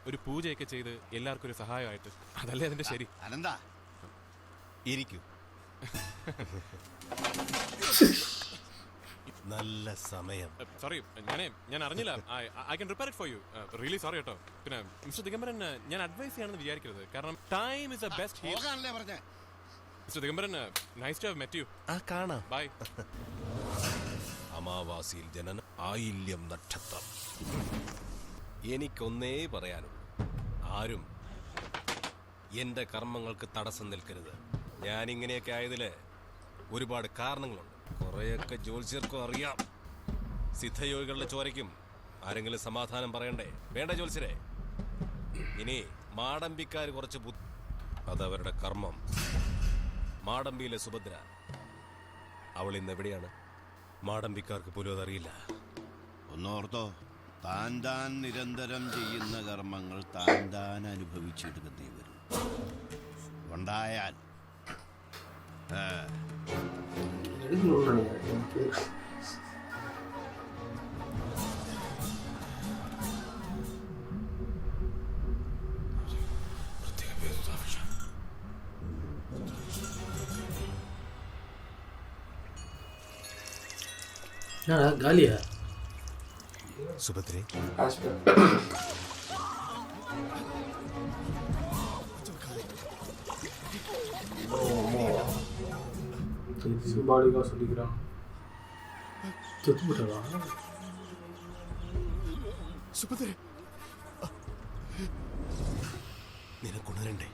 ഒരു പൂജയൊക്കെ ചെയ്ത് എല്ലാവർക്കും ഒരു സഹായമായിട്ട്, അതല്ലേ അതിന്റെ ശരി. അനന്താ, ഇരിക്കൂ. നല്ല സമയം. സോറി, ഞാൻ അറിഞ്ഞില്ല. I can repair it for you. Really sorry കേട്ടോ. പിന്നെ മിസ്റ്റർ ദിഗംബരൻ, ഞാൻ അഡ്വൈസ് ചെയ്യാണെന്ന് വിചാരിക്കരുത്. കാരണം time is the best healer. Mister Digambaran, nice to have met you. കാണാം. ബൈ. അമാവാസിയിൽ ജനനം, ആയില്യം നക്ഷത്രം. എനിക്കൊന്നേ പറയാനുള്ളൂ, ആരും എന്റെ കർമ്മങ്ങൾക്ക് തടസ്സം നിൽക്കരുത്. ഞാനിങ്ങനെയൊക്കെ ആയതില് ഒരുപാട് കാരണങ്ങളുണ്ട്. കുറെയൊക്കെ ജ്യോത്സ്യർക്കും അറിയാം. സിദ്ധയോഗികളുടെ ചോരയ്ക്കും ആരെങ്കിലും സമാധാനം പറയണ്ടേ? വേണ്ട ജ്യോത്സ്യരെ. ഇനി മാടമ്പിക്കാർ കുറച്ച് അതവരുടെ കർമ്മം. മാടമ്പിയിലെ സുഭദ്ര, അവൾ ഇന്ന് എവിടെയാണ്? മാടമ്പിക്കാർക്ക് പോലും അതറിയില്ല. ഒന്നോർത്തോ, താൻ നിരന്തരം ചെയ്യുന്ന കർമ്മങ്ങൾ താൻ അനുഭവിച്ചെടുക്കേണ്ടി വരും. ഉണ്ടായാൽ ഗാലിയാ സുഭദ്രേ, சிம்பாலிக்கா சொல்லிக்கிறான். செத்து போட்டாளா? സുഭദ്രേ, നിനക്കുണരണ്ടേ?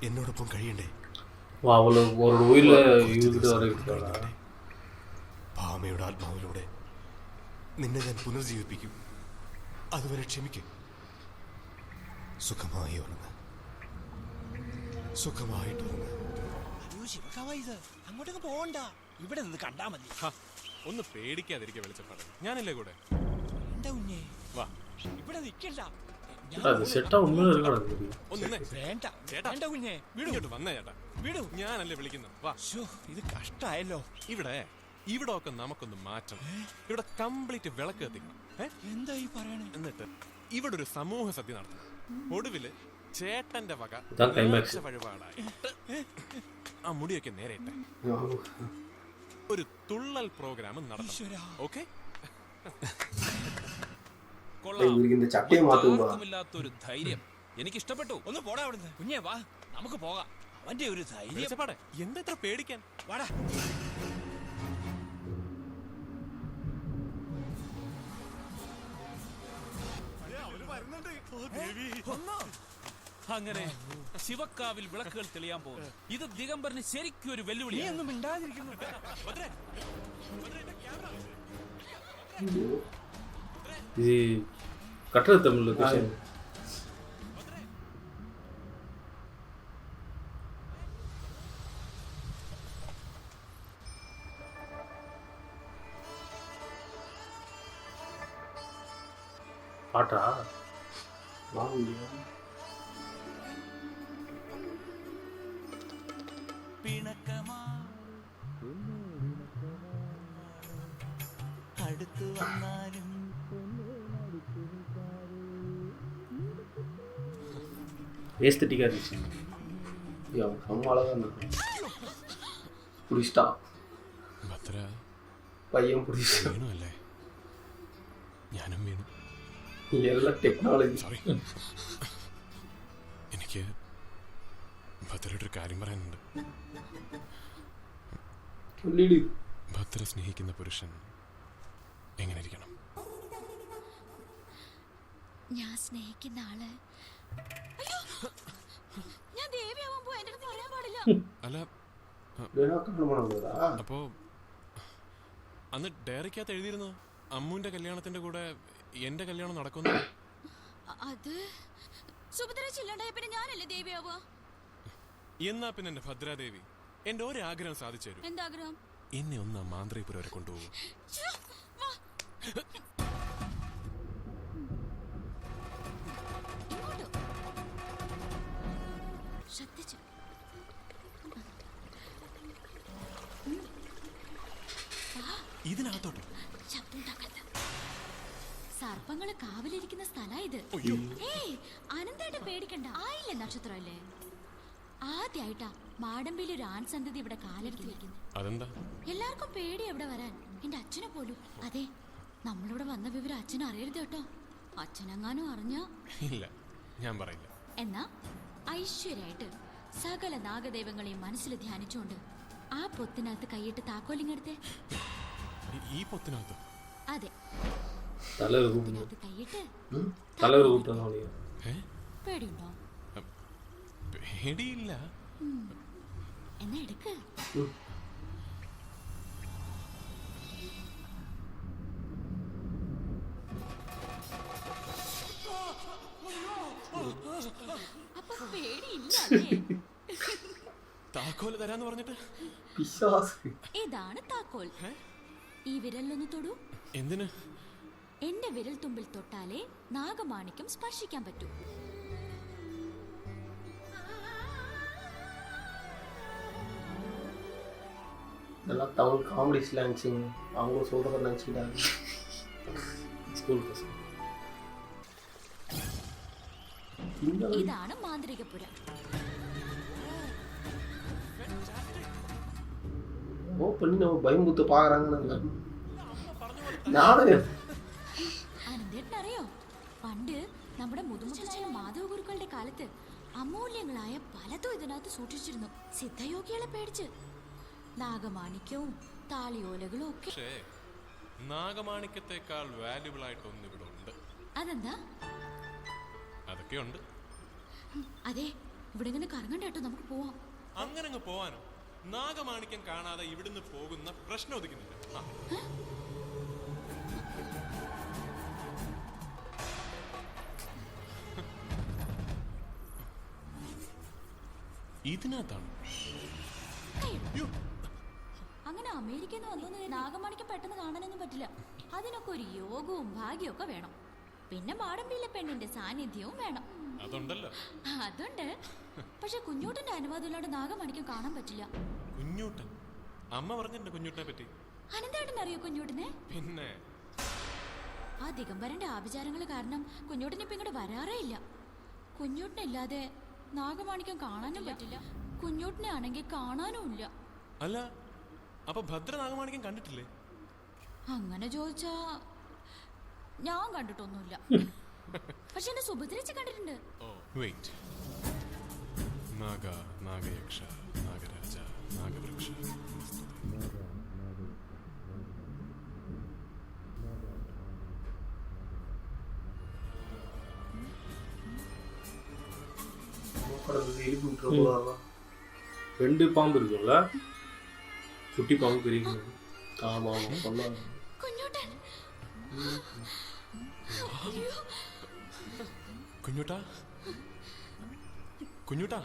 എന്നോടൊപ്പം കഴിയണ്ടേ? അവള് ഒരു ഉയില് ഭാമയുടെ ആത്മാവിലൂടെ നിന്നെ ഞാൻ പുനർജീവിപ്പിക്കും. അതുവരെ ക്ഷമിക്കും. സുഖമായി ഉറങ്ങ്, സുഖമായിട്ട് ഉറങ്ങ്. അങ്ങോട്ടൊക്കെ പോകണ്ട, ഇവിടെ നിന്ന് കണ്ടാ മതി. ഒന്ന് പേടിക്കാതിരിക്കുക വെളിച്ചപ്പാട്. ഞാനല്ലേ കൂടെ. എന്റെ കുഞ്ഞേ, വാ, ഇവിടെ നിൽക്കണ്ട. വേണ്ട കുഞ്ഞേ, വീട് വന്നേ ചേട്ടാ. വീട് ഞാനല്ലേ വിളിക്കുന്നത്. വാ. ഇത് കഷ്ടായല്ലോ. ഇവിടെ ഒക്കെ നമുക്കൊന്ന് മാറ്റണം. ഇവിടെ കംപ്ലീറ്റ് വിളക്ക് കത്തിക്കണം. എന്താ ഈ പറയണേ? എന്നിട്ട് ഇവിടെ ഒരു സമൂഹ സദ്യ നടത്തണം. ഒടുവില് ചേട്ടന്റെ വക വഴിപാടായിട്ട് ആ മുടിയൊക്കെ നേരെയിട്ടെ ഒരു തുള്ളൽ പ്രോഗ്രാം നടത്തണം. ഓക്കെ? ാത്തൊരു ധൈര്യം എനിക്ക് ഇഷ്ടപ്പെട്ടു. ഒന്ന് പോടാ അവിടുന്ന്. കുഞ്ഞേ വാ, നമുക്ക് പോകാം. അവന്റെ ഒരു ധൈര്യം. എന്താ ഇത്ര പേടിക്കാൻ? വാടാ. അങ്ങനെ ശിവക്കാവിൽ വിളക്കുകൾ തെളിയാൻ പോകുന്നു. ഇത് ദിഗംബരന് ശരിക്കും ഒരു വെല്ലുവിളി. இது கட்டட தமிழ் லொகேஷன். பாட்டா வாங்க பிணக்கமா അടുത്തു വന്നാലും ஏஸ்தட்டிக்காக இருந்துச்சு. செம்ம அழகா இருந்தது. பிடிச்சிட்டா ഭദ്ര பையன் பிடிச்சிட்டா. വീണു. ഞാനും വീണു. എല്ലാം ടെക്നോളജി. സോറി. എനിക്ക് ഭദ്രയുടെ ഒരു കാര്യം പറയാനുണ്ട്. ഭദ്ര സ്നേഹിക്കുന്ന പുരുഷൻ എങ്ങനെ ഇരിക്കണം? ഞാൻ സ്നേഹിക്കുന്ന ആള് ഞാൻ ദേവിയാവാൻ പോയി എന്റെ അടുത്ത് പറയാൻ പാടില്ല. അല്ല അപ്പോ അന്ന് ഡയറിക്കകത്ത് എഴുതിയിരുന്നു അമ്മുവിന്റെ കല്യാണത്തിന്റെ കൂടെ എന്റെ കല്യാണം നടക്കുന്നു. അത് സുഭദ്രേച്ചി ഇല്ലാണ്ടായ പിന്നെ ഞാനല്ലേ ദേവിയാവുക? എന്നാ പിന്നെ എന്റെ ഭദ്രാദേവി എന്റെ ഒരു ആഗ്രഹം സാധിച്ചു തരും. എന്താഗ്രഹം? എന്നെ ഒന്ന് മാന്ത്രികപുരം വരെ കൊണ്ടുപോകും. ശ്രദ്ധിച്ചു. ഇതിനകത്തോട്ട് ശബ്ദം ഉണ്ടാക്കരുത്. സർപ്പങ്ങള് കാവലിരിക്കുന്ന സ്ഥലാ ഇത്. ഏയ് അനന്തേട്ടൻ പേടിക്കണ്ട. ആയില്ലേ നക്ഷത്രമല്ലേ? ആദ്യായിട്ടാ മാടമ്പിയിൽ ഒരു ആൺസന്തതി ഇവിടെ കാലെടുത്ത് വെക്കുന്നത്. അതെന്താ? എല്ലാവർക്കും പേടി എവിടെ വരാൻ, എന്റെ അച്ഛനെ പോലും. അതെ, നമ്മളിവിടെ വന്ന വിവരം അച്ഛൻ അറിയരുത് കേട്ടോ. അച്ഛനെങ്ങാനും അറിഞ്ഞാ ഇല്ല, ഞാൻ പറയില്ല. എന്നാ ഐശ്വര്യായിട്ട് സകല നാഗദൈവങ്ങളെയും മനസ്സിൽ ധ്യാനിച്ചുകൊണ്ട് ആ പൊത്തിനകത്ത് കൈയിട്ട് താക്കോലിങ്ങെടുത്തേ. ഈ പൊത്തിനകത്ത്? അതെ, தலைவர் കൈയിട്ട്. தலைவர் கூப்பிட்டு പേടിയുണ്ടോ? പേടിയില്ല. എന്നാ എടുക്ക്. അപ്പൊ പേടിയില്ല. താക്കോല് തരാന്ന് പറഞ്ഞിട്ട് ഇതാണ് താക്കോൽ. ഈ വിരലിലൊന്ന് തൊടൂ. എന്തിന്? എന്റെ വിരൽ തുമ്പിൽ തൊട്ടാലേ നാഗമാണിക്യം സ്പർശിക്കാൻ പറ്റൂ. இதெல்லாம் தமிழ் காமெடி ஸ்லாங்ஸுங்க. அவங்க சொல்கிறத நினச்சிக்கிட்டாங்க. School bus. ഇതാണ് മാന്ത്രികപുരം. ഓ பண்ணி நம்ம பயமுத்து பார்க்குறாங்கன்னு ഞാനേ. അനന്തേട്ടനറിയോ, പണ്ട് നമ്മുടെ മുതുമുത്തച്ഛൻ മാധവ ഗുരുക്കളുടെ കാലത്ത് അമൂല്യങ്ങളായ പലതും ഇതിനകത്ത് സൂക്ഷിച്ചിരുന്നു. സിദ്ധയോഗികളെ പേടിച്ച്. നാഗമാണിക്യവും താളിയോലകളും ഒക്കെ. പക്ഷേ നാഗമാണിക്യത്തെക്കാൾ വാല്യുബിൾ ആയിട്ട് ഒന്ന് ഇവിടെ ഉണ്ട്. അതെന്താ? അതൊക്കെ ഉണ്ട്. അതെ, ഇവിടെ ഇങ്ങനെ കറങ്ങണ്ട കേട്ടോ, നമുക്ക് പോവാം. അങ്ങനെ അങ്ങ് പോവാനോ? നാഗമാണിക്യം കാണാതെ ഇവിടുന്ന് പോകുന്ന പ്രശ്നം ഒതുക്കുന്നില്ല. ഇതിനകത്താണ്. അങ്ങനെ അമേരിക്കയിൽ നിന്ന് വന്നു നാഗമാണിക്യം പെട്ടെന്ന് കാണാനൊന്നും പറ്റില്ല. അതിനൊക്കെ ഒരു യോഗവും ഭാഗ്യവും ഒക്കെ വേണം. പിന്നെ മാടമ്പിയിലെ പെണ്ണിന്റെ സാന്നിധ്യവും വേണം. അതുണ്ടല്ലോ. അതുണ്ട്. പക്ഷെ കുഞ്ഞൂട്ടന്റെ അനുവാദം ഇല്ലാണ്ട് നാഗമാണിക്യം കാണാൻ പറ്റില്ല. കുഞ്ഞൂട്ടൻ? അമ്മ പറഞ്ഞിട്ടുണ്ട് കുഞ്ഞൂട്ടനെ പറ്റി. അനന്തേട്ടൻ അറിയോ കുഞ്ഞൂട്ടനെ? പിന്നെ ആ ദിഗംബരന്റെ ആഭിചാരങ്ങൾ കാരണം കുഞ്ഞൂട്ടൻ ഇപ്പൊ ഇങ്ങോട്ട് വരാറേ ഇല്ല. കുഞ്ഞൂട്ടനില്ലാതെ നാഗമാണിക്യം കാണാനും പറ്റില്ല. കുഞ്ഞൂട്ടനെ ആണെങ്കിൽ കാണാനും ഇല്ല. അല്ല, അപ്പൊ ഭദ്ര നാഗമാണിക്യം കണ്ടിട്ടില്ലേ? അങ്ങനെ ചോദിച്ചാ ഞാൻ കണ്ടിട്ടൊന്നുമില്ല. പക്ഷെ എന്റെ സുഭദ്രേച്ചി കണ്ടിട്ടുണ്ട്. വെയിറ്റ്. നാഗ, നാഗയക്ഷ, നാഗരാജ, നാഗവൃക്ഷ. பண்ணுறது எழுப்பி விட்டுற போதாதான். 2 பாம்பு இருக்குல்ல, குட்டி பாம்பு பெரிய பாம்பு. ஆமாம் ஆமாம் சொன்னாங்க. കുഞ്ഞുട്ടാ കുഞ്ഞുട്ടാ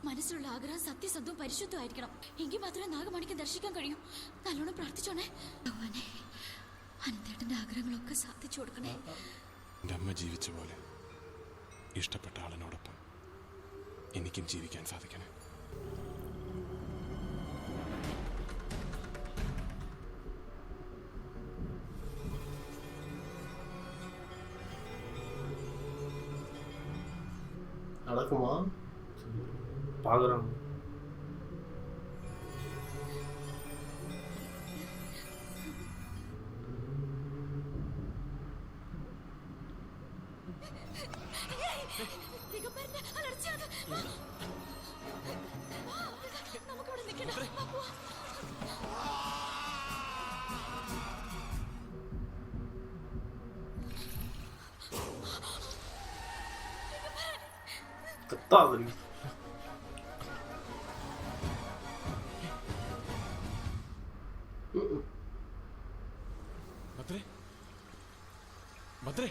മനസ്സിലുള്ള ആഗ്രഹം സത്യസന്ധവും പരിശുദ്ധമായിരിക്കണം. എങ്കിൽ മാത്രമേ നാഗമണിക്ക് ദർശിക്കാൻ കഴിയൂ. നല്ലോണം പ്രാർത്ഥിച്ചോണേ. ഭഗവാനെ, അനന്തേട്ടന്റെ ആഗ്രഹങ്ങളൊക്കെ സാധിച്ചു കൊടുക്കണേ. എൻ്റെ അമ്മ ജീവിച്ച പോലെ ഇഷ്ടപ്പെട്ട ആളിനോടൊപ്പം എനിക്കും ജീവിക്കാൻ സാധിക്കണേ. நடக்குமா? பார்க்குறாங்க. കത്താതെ ഭദ്രേ ഭദ്രേ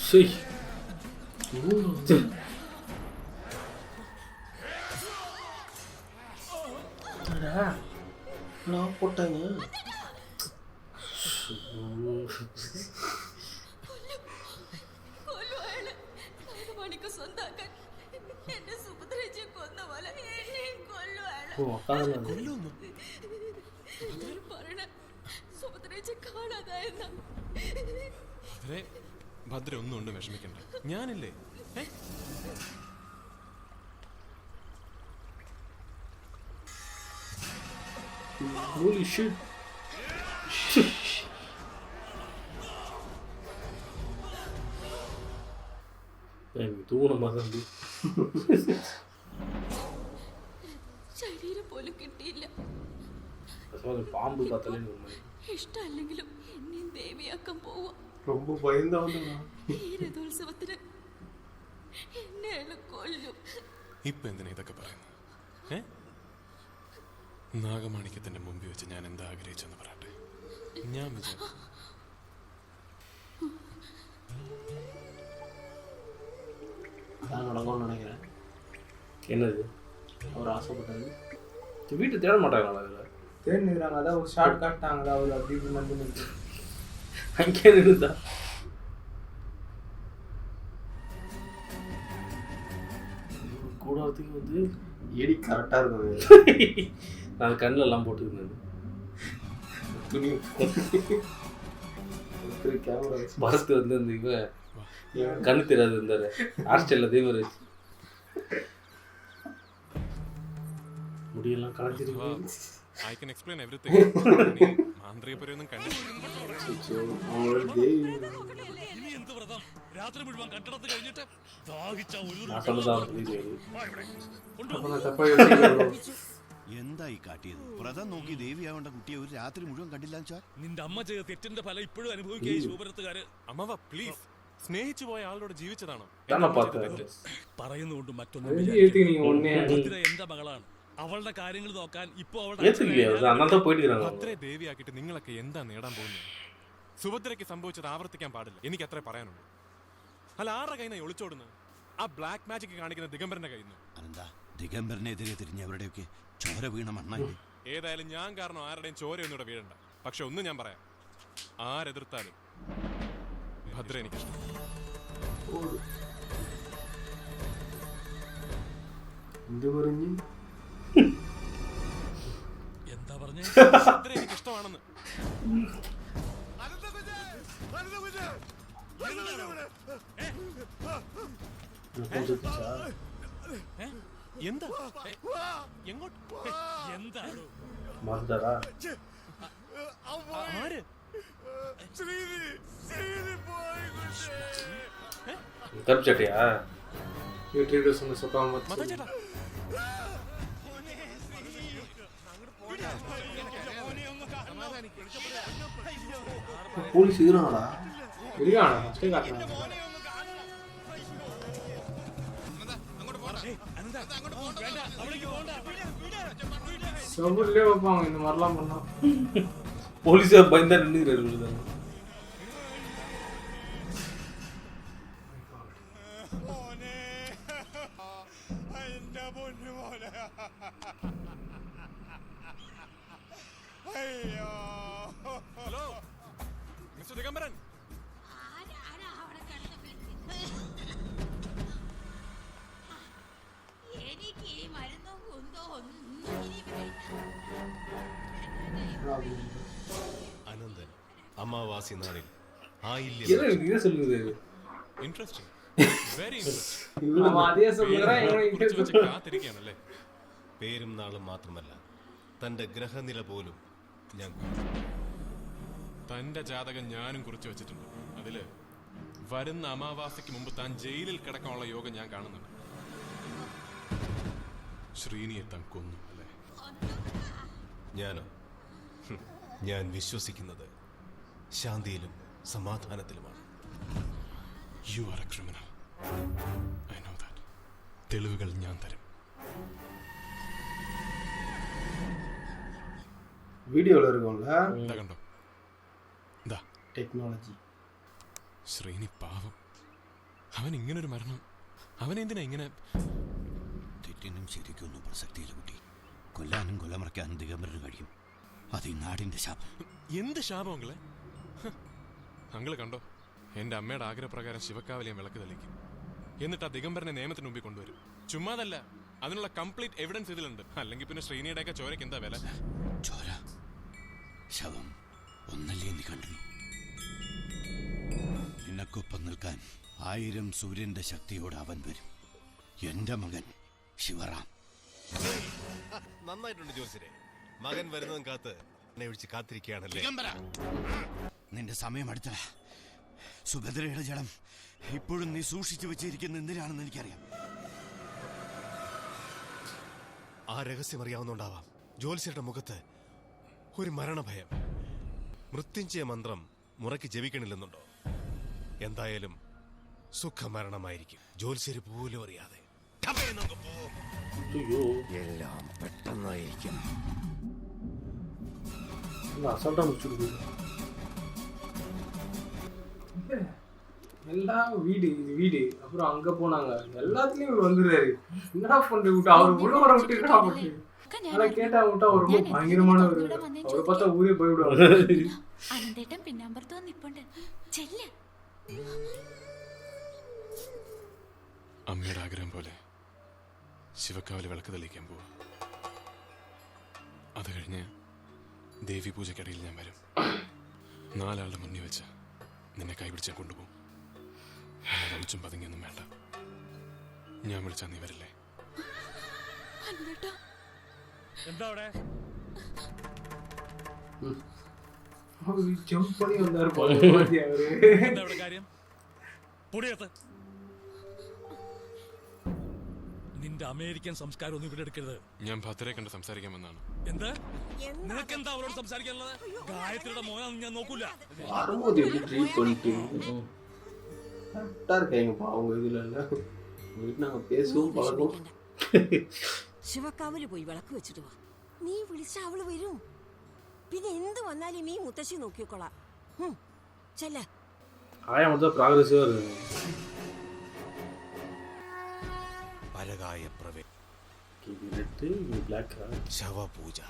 ശരി போட்டாங்க. ഭദ്ര ഒന്നും കൊണ്ട് വിഷമിക്കണ്ട, ഞാനില്ലേ. Holy shit. തൂണം മതി. ശരീരം പോലും കിട്ടിയില്ല. പാമ്പ് കത്തലേ ഇഷ്ടമല്ലെങ്കിലും എന്നെയും ദേവിയാക്കാൻ പോവാ. ரொம்ப பயந்தவனா. ഈ രഥോത്സവത്തിന് എന്നെ കൊല്ലും. ഇപ്പൊ എന്തിനാ ഇതൊക്കെ പറയുന്നത്? നാഗമാണിക്യത്തിന്റെ മുമ്പിൽ വെച്ച് ഞാൻ എന്താ ആഗ്രഹിച്ചെന്ന് പറയട്ടെ. ഞാൻ நடக்கும்னு நினைக்கிறேன். என்னது அவர் ஆசைப்பட்டது வீட்டு தேட மாட்டாங்களா? அதில் தேடிக்கிறாங்க. அதான் ஒரு ஷார்ட் காட்டாங்களா, அவர் அப்படி வந்து அங்கே இருந்தா கூடாரத்துக்கு வந்து எடி கரெக்டாக இருக்கும். நான் கண்ணில் எல்லாம் போட்டுருந்தேன். துணி கேமரா பரத்து வந்து அந்த இவன் கண்ணு தெரியாது இருந்தாரு ஹாஸ்டலில் தேவராஜ் முடியெல்லாம் கலஞ்சிருக்கு. I can explain everything. മാന്ത്രികപരയൊന്നും രാത്രി മുഴുവൻ കെട്ടിടത്ത് കഴിഞ്ഞിട്ട് എന്തായി കാട്ടിയത്? വ്രതം നോക്കി ദേവിയാവേണ്ട കുട്ടിയെ ഒരു രാത്രി മുഴുവൻ കണ്ടില്ല. നിന്റെ അമ്മ ചെയ്ത തെറ്റിന്റെ ഫലം ഇപ്പോഴും അനുഭവിക്കുക ശൂപരത്തുകാര്. അമ്മവ പ്ലീസ്, സ്നേഹിച്ചു പോയ ആളോട് ജീവിച്ചതാണോ പറയുന്നുകൊണ്ട് മറ്റൊന്നും. എന്റെ മകളാണ്, അവളുടെ കാര്യങ്ങൾ നോക്കാൻ ഇപ്പൊ അത്രേ ദേവിയാക്കിട്ട് നിങ്ങളൊക്കെ എന്താ നേടാൻ പോകുന്നത്? സുഭദ്രയ്ക്ക് സംഭവിച്ചത് ആവർത്തിക്കാൻ പാടില്ല. എനിക്ക് അത്രേ പറയാനുള്ളൂ. അല്ല, ആരുടെ കയ്യിൽ നിന്ന് ഒളിച്ചോടുന്നത്? ആ ബ്ലാക്ക് മാജിക് കാണിക്കുന്ന ദിഗംബരന്റെ കയ്യിൽ നിന്ന്. അതെന്താ ദിഗംബരനെതിരെ തിരിഞ്ഞവരുടെയൊക്കെ ചോര വീണ മണ്ണായി. ഏതായാലും ഞാൻ കാരണം ആരുടെയും ചോരയൊന്നും ഇവിടെ വീഴണ്ട. പക്ഷെ ഒന്ന് ഞാൻ പറയാം, ആരെതിർത്താലും ഭദ്ര എനിക്കിഷ്ടം. എന്താ പറഞ്ഞേ? ഭദ്ര എനിക്കിഷ്ടമാണെന്ന്. എന്താ എങ്ങോട്ട്? എന്താണ് ആര്? തപ്പിച്ചട്ടിയാ മതച്ചേട്ടാ போலீஸ் இதுனாடா இருக்கானா ஃபர்ஸ்ட் காட்டுறாங்க சவுல்லே வைப்பாங்க இந்த மாதிரிலாம் பண்ணா போலீஸை பயந்தா நின்றுக்கிறாரு. ഹലോ മിസ്റ്റർ ദിഗംബരൻ, എനിക്ക് ഈ മരുന്നും കുന്തോ ഒന്നും അനന്തൻ അമാവാസി നാളിൽ ഇതേ சொல்லுது. ഇൻട്രസ്റ്റിംഗ്, വെരി അതേ சொல்றேன். കാത്തിരിക്കുകയാണല്ലേ. പേരും നാളും മാത്രമല്ല, തന്റെ ഗ്രഹനില പോലും ഞാൻ തന്റെ ജാതകം ഞാനും കുറിച്ച് വെച്ചിട്ടുണ്ട്. അതില് വരുന്ന അമാവാസിക്ക് മുമ്പ് താൻ ജയിലിൽ കിടക്കാനുള്ള യോഗം ഞാൻ കാണുന്നുണ്ട്. ശ്രീനിയെ താൻ കൊന്നു അല്ലേ? ഞാനോ? ഞാൻ വിശ്വസിക്കുന്നത് ശാന്തിയിലും സമാധാനത്തിലുമാണ്. You are a criminal. I know that. തെളിവുകൾ ഞാൻ തരും. வீடியோவில் இருக்கும்ல കണ്ടോ? എന്താ ടെക്നോളജി. ശ്രീനി പാവം, അവൻ ഇങ്ങനൊരു മരണം, അവനെന്തിനാ ഇങ്ങനെ? തെറ്റിനും ശരിക്കൊന്നും പ്രസക്തിയില്ല കുട്ടി. കൊല്ലാനും കൊലമറയ്ക്കാനും ദിഗംബരന് കഴിയും. അത് ഈ നാടിന്റെ ശാപം. എന്ത് ശാപം അങ്ങളെ? അങ്ങള് കണ്ടോ, എന്റെ അമ്മയുടെ ആഗ്രഹപ്രകാരം ശിവക്കാവിലെ വിളക്ക് തെളിക്കും. എന്നിട്ട് ആ ദിഗംബരനെ നിയമത്തിന് മുമ്പിൽ കൊണ്ടുവരും. ചുമ്മാതല്ല, അതിനുള്ള കംപ്ലീറ്റ് എവിഡൻസ് ഇതിലുണ്ട്. അല്ലെങ്കിൽ പിന്നെ ശ്രീനിയുടെയൊക്കെ ചോരയ്ക്ക് എന്താ വില? ചോര ശവം ഒന്നല്ലേ നീ കണ്ടുള്ളൂ. നിനക്കൊപ്പം നിൽക്കാൻ 1000 സൂര്യന്റെ ശക്തിയോട് അവൻ വരും. എന്റെ മകൻ ശിവറാം. നന്നായിട്ടുണ്ട് ജോത്സ്യരെ. മകൻ വരുന്നതും കാത്ത് എന്നെ വിളിച്ച് കാത്തിരിക്കുകയാണല്ലേ. നിന്റെ സമയം അടുത്തല. സുഭദ്രയുടെ ജഡം ഇപ്പോഴും നീ സൂക്ഷിച്ചു വെച്ചിരിക്കുന്ന എന്തിനാണെന്ന് എനിക്കറിയാം. ആ രഹസ്യം അറിയാവുന്നുണ്ടാവാം ജോത്സ്യരുടെ മുഖത്ത് ഒരു മരണഭയം. മൃത്യുഞ്ജയ മന്ത്രം മുറയ്ക്ക് ജപിക്കണില്ലെന്നുണ്ടോ? എന്തായാലും സുഖമരണമായിരിക്കും, ജോത്സ്യര് പോലും അറിയാതെ. എല്ലാം പെട്ടെന്നായിരിക്കും. அசால்ட்டா முடிச்சுடுது. எல்லாம் வீடு இது வீடு. அப்புறம் அங்க போனாங்க, எல்லாத்துலயும் இவர் வந்துடுறாரு. என்னடா பண்ணி விட்டு அவர் உள்ள வர விட்டு என்னடா பண்ணி அதான் கேட்டா விட்டா அவர் ரொம்ப பயங்கரமான ஒரு அவரை பார்த்தா ஊரே போய்விடுவாங்க. അനന്തേട്ടൻ പിന്നാമ്പുറത്ത് വന്നിപ്പുണ്ട്. ചെല്ല്. അമ്മയുടെ ആഗ്രഹം പോലെ ശിവക്കാവിലെ വിളക്ക് തെളിയിക്കാൻ പോവാ. അത് കഴിഞ്ഞ് ദേവി പൂജയ്ക്കിടയിൽ ഞാൻ വരും. 4 ആളുടെ മുന്നിൽ വെച്ച് നിന്നെ കൈപിടിച്ചാൽ കൊണ്ടുപോകും. എന്നെ ഒളിച്ചും പതുങ്ങിയൊന്നും വേണ്ട. ഞാൻ വിളിച്ചാൽ നീ വരില്ലേ? എന്താ അവിടെ? ജമ്പ് പണി വന്നാரு போல அவரு. എന്താ അവിടെ കാര്യം? പൊടിയത്ത് നിന്റെ അമേരിക്കൻ സംസ്കാരം ഒന്നും ഇവിടെ എടുക്കരുത്. ഞാൻ ഭദ്രയെ കണ്ട് സംസാരിക്കാൻ വന്നാണ്. എന്താ നിനക്കെന്താ അവരോട് സംസാരിക്കാനുള്ളത്? ഗായത്രിയുടെ മോനാണെന്ന് ഞാൻ നോക്കൂല. வரும்போது எப்படி ட்ரீட் பண்ணிட்டு கரெக்டாக இருக்காங்கப்பா அவங்க இதில் இல்லை. വീട്ടിൽ நாங்கள் பேசுவோம் பழகும். ശിവക്കാവില് പോയി വിളക്ക് വെച്ചിട്ട് വാ. നീ വിളിച്ച അവള് വരും. പിന്നെ എന്ത് വന്നാലും ഈ മുത്തശ്ശി നോക്കിക്കോളാം. ചെല്ല. ஆயா மட்டும் ப்ராக்ரஸிவாக இருக்கு. പരകായ പ്രവേ ரெட்டு பிளாக் ശവപൂജ,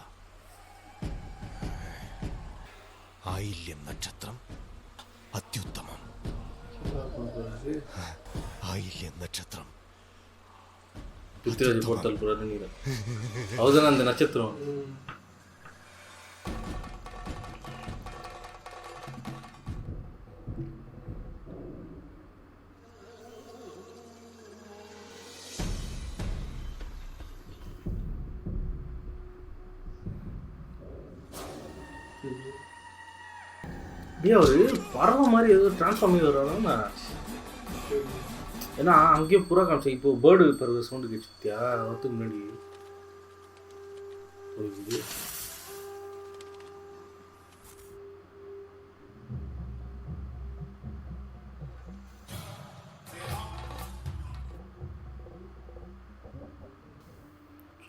ആയില്യം നക്ഷത്രം അത്യുത്തമം. ആയില്യം നക്ഷത്രം பிருத்திராஜ் போர்த்தல் கூட நீங்க அவர்தான் அந்த நட்சத்திரம். ஒரு பறவை மாதிரி ஏதோ டிரான்ஸ்ஃபார்ம் ஆகி வர்றாங்க. ஏன்னா அங்கேயே புறா காமிச்சேன். இப்போ பேர்டு பறவை சவுண்டு கேட்டுத்தியா வரத்துக்கு முன்னாடி போயிடுது.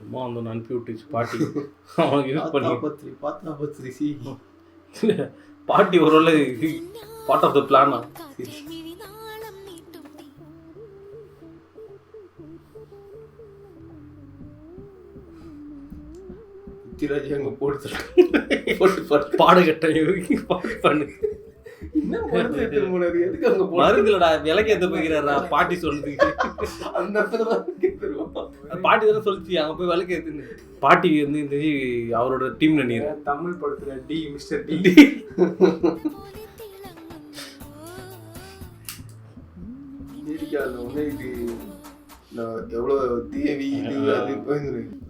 சும்மா வந்து அனுப்பி விட்டுச்சு பாட்டி அவனுக்கு யூஸ் பண்ணி பாத்தாபத்ரி சி பாட்டி ஒரு வேளை பார்ட் ஆஃப் த பிளானா. திராஜி அங்க போட்டு பாடகட்ட பண்ணு மருந்துலடா விலைக்கு எத்த போய்கிறாரா பாட்டி சொல்லுது. அந்த இடத்துல பாட்டி தானே சொல்லிச்சு அங்க போய் விலைக்கு ஏத்துன்னு. பாட்டி வந்து இந்த அவரோட டீம்ல நீர் தமிழ் படத்துல டி மிஸ்டர் டி இது எவ்வளவு தேவி இது அது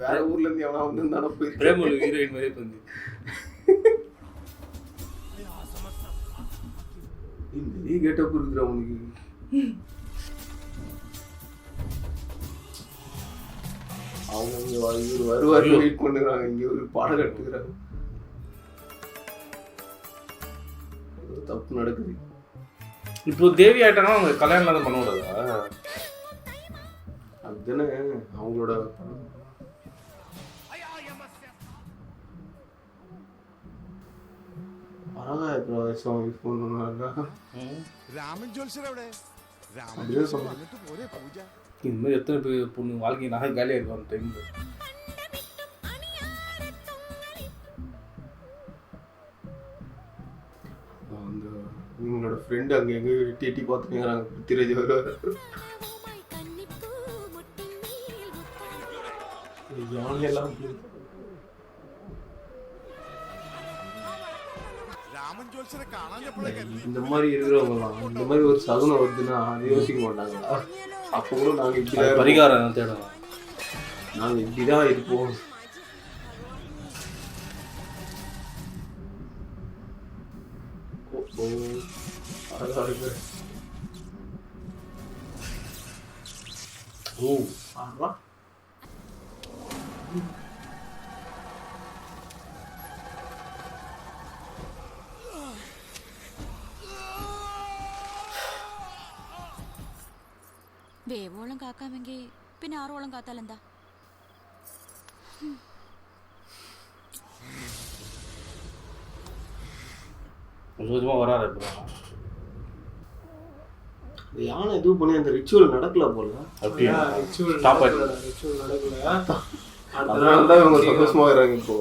வேற ஊர்ல இருந்து எவனா வந்து போய் பிரேமலு ஹீரோயின் மாதிரி வந்து இந்த கெட்டப் இருக்குற அவனுக்கு. அவங்க வருவாரு வெயிட் பண்ணுறாங்க. இங்க ஒரு பாடம் கட்டுக்கிறாங்க. தப்பு நடக்குது. இப்போ தேவி ஆயிட்டாங்கன்னா அவங்க கல்யாணம் தான் பண்ண கூடாதா? அதுதானே அவங்களோட രാമൻ ജോത്സ്യർ എവിടെ? இந்த மாதிரி எத்தனை பேர் பொண்ணு வாழ்க்கை நகை காலியாக இருக்கும் அந்த டைம். அந்த இவங்களோட ஃப்ரெண்டு அங்கே எங்கே எட்டி பார்த்துக்கிறாங்க. பிருத்திராஜ் வருவார். எல்லாம் இந்த மாதிரி இருக்கிறவங்கலாம் இந்த மாதிரி ஒரு சகுனம் வருதுன்னா அது யோசிக்க மாட்டாங்களா? அப்போ கூட நாங்கள் இப்படி பரிகாரம் தேடலாம். நாங்கள் இப்படிதான் இருப்போம். ஓ ஆறா വേവോളം കാക്കാമെങ്കിൽ പിന്നെ ആറോളം കാത്താലെന്താ? கொஞ்சமாக வராது. யானை எதுவும் பண்ணி அந்த ரிச்சுவல் நடக்கல போல. அப்படியா? ரிச்சுவல் நடக்கல. அதனால தான் இவங்க சந்தோஷமா இருக்காங்க இப்போ.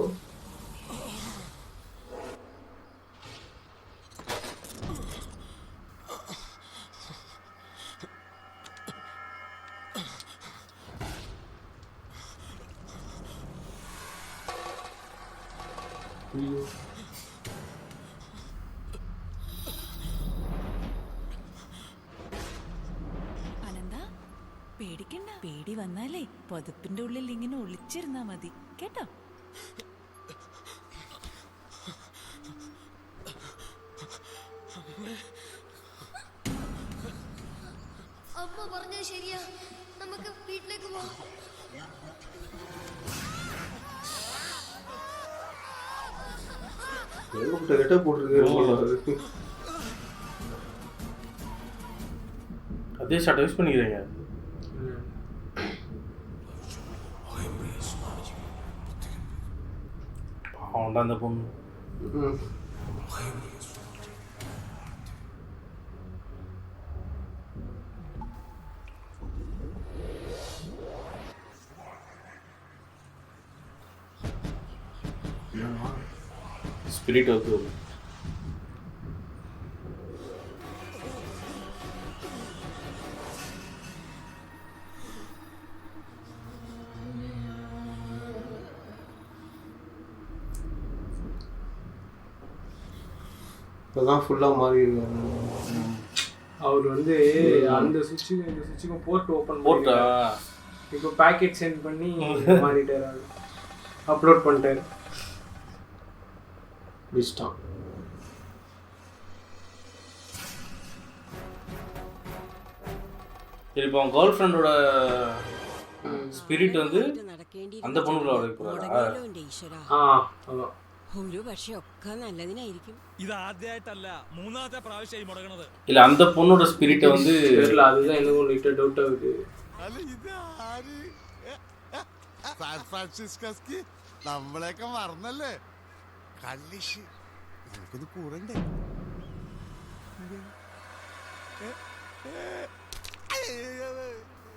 അനന്ത പേടിക്കണ്ട. പേടി വന്നാലേ പതുപ്പിന്റെ ഉള്ളിൽ ഇങ്ങനെ ഒളിച്ചിരുന്നാ മതി കേട്ടോ. അമ്മ പറഞ്ഞത് ശരിയാ, നമുക്ക് വീട്ടിലേക്ക് പോവാം. கெட்ட போட்டுருக்கு. அதே ஷார்ட் யூஸ் பண்ணிக்கிறீங்க. பாவம் அந்த பொண்ணு. ஸ்பிரிட் வந்து இப்போதான் ஃபுல்லாக மாறி அவர் வந்து அந்த சுவிட்சுக்கும் இந்த சுவிட்சுக்கும் போர்ட் ஓப்பன் போட்டா இப்போ பேக்கெட் சென்ட் பண்ணி மாறிட்டார். அவர் அப்லோட் பண்ணிட்டார். முடிச்சிட்டான். இப்போ அவன் கேர்ள் ஃப்ரெண்டோட സ്പിരിറ്റ് வந்து அந்த பொண்ணுകളോட ഒരു പക്ഷെ ഒക്കെ നല്ലതിനായിരിക്കും. ഇത് ആദ്യമായിട്ടല്ല മൂന്നാമത്തെ പ്രാവശ്യമായി മുടങ്ങണത്. இல்ல அந்த பொண்ணோட ஸ்பிரிட் வந்து தெரியல. அதுதான் எனக்கு லைட்டா டவுட் ஆகுது. സാൻ ഫ്രാൻസിസ്കോസ്ക്ക് നമ്മളെയൊക്കെ മറന്നല്ലേ കള്ളിഷ് നമുക്കൊന്ന് കൂടണ്ടേ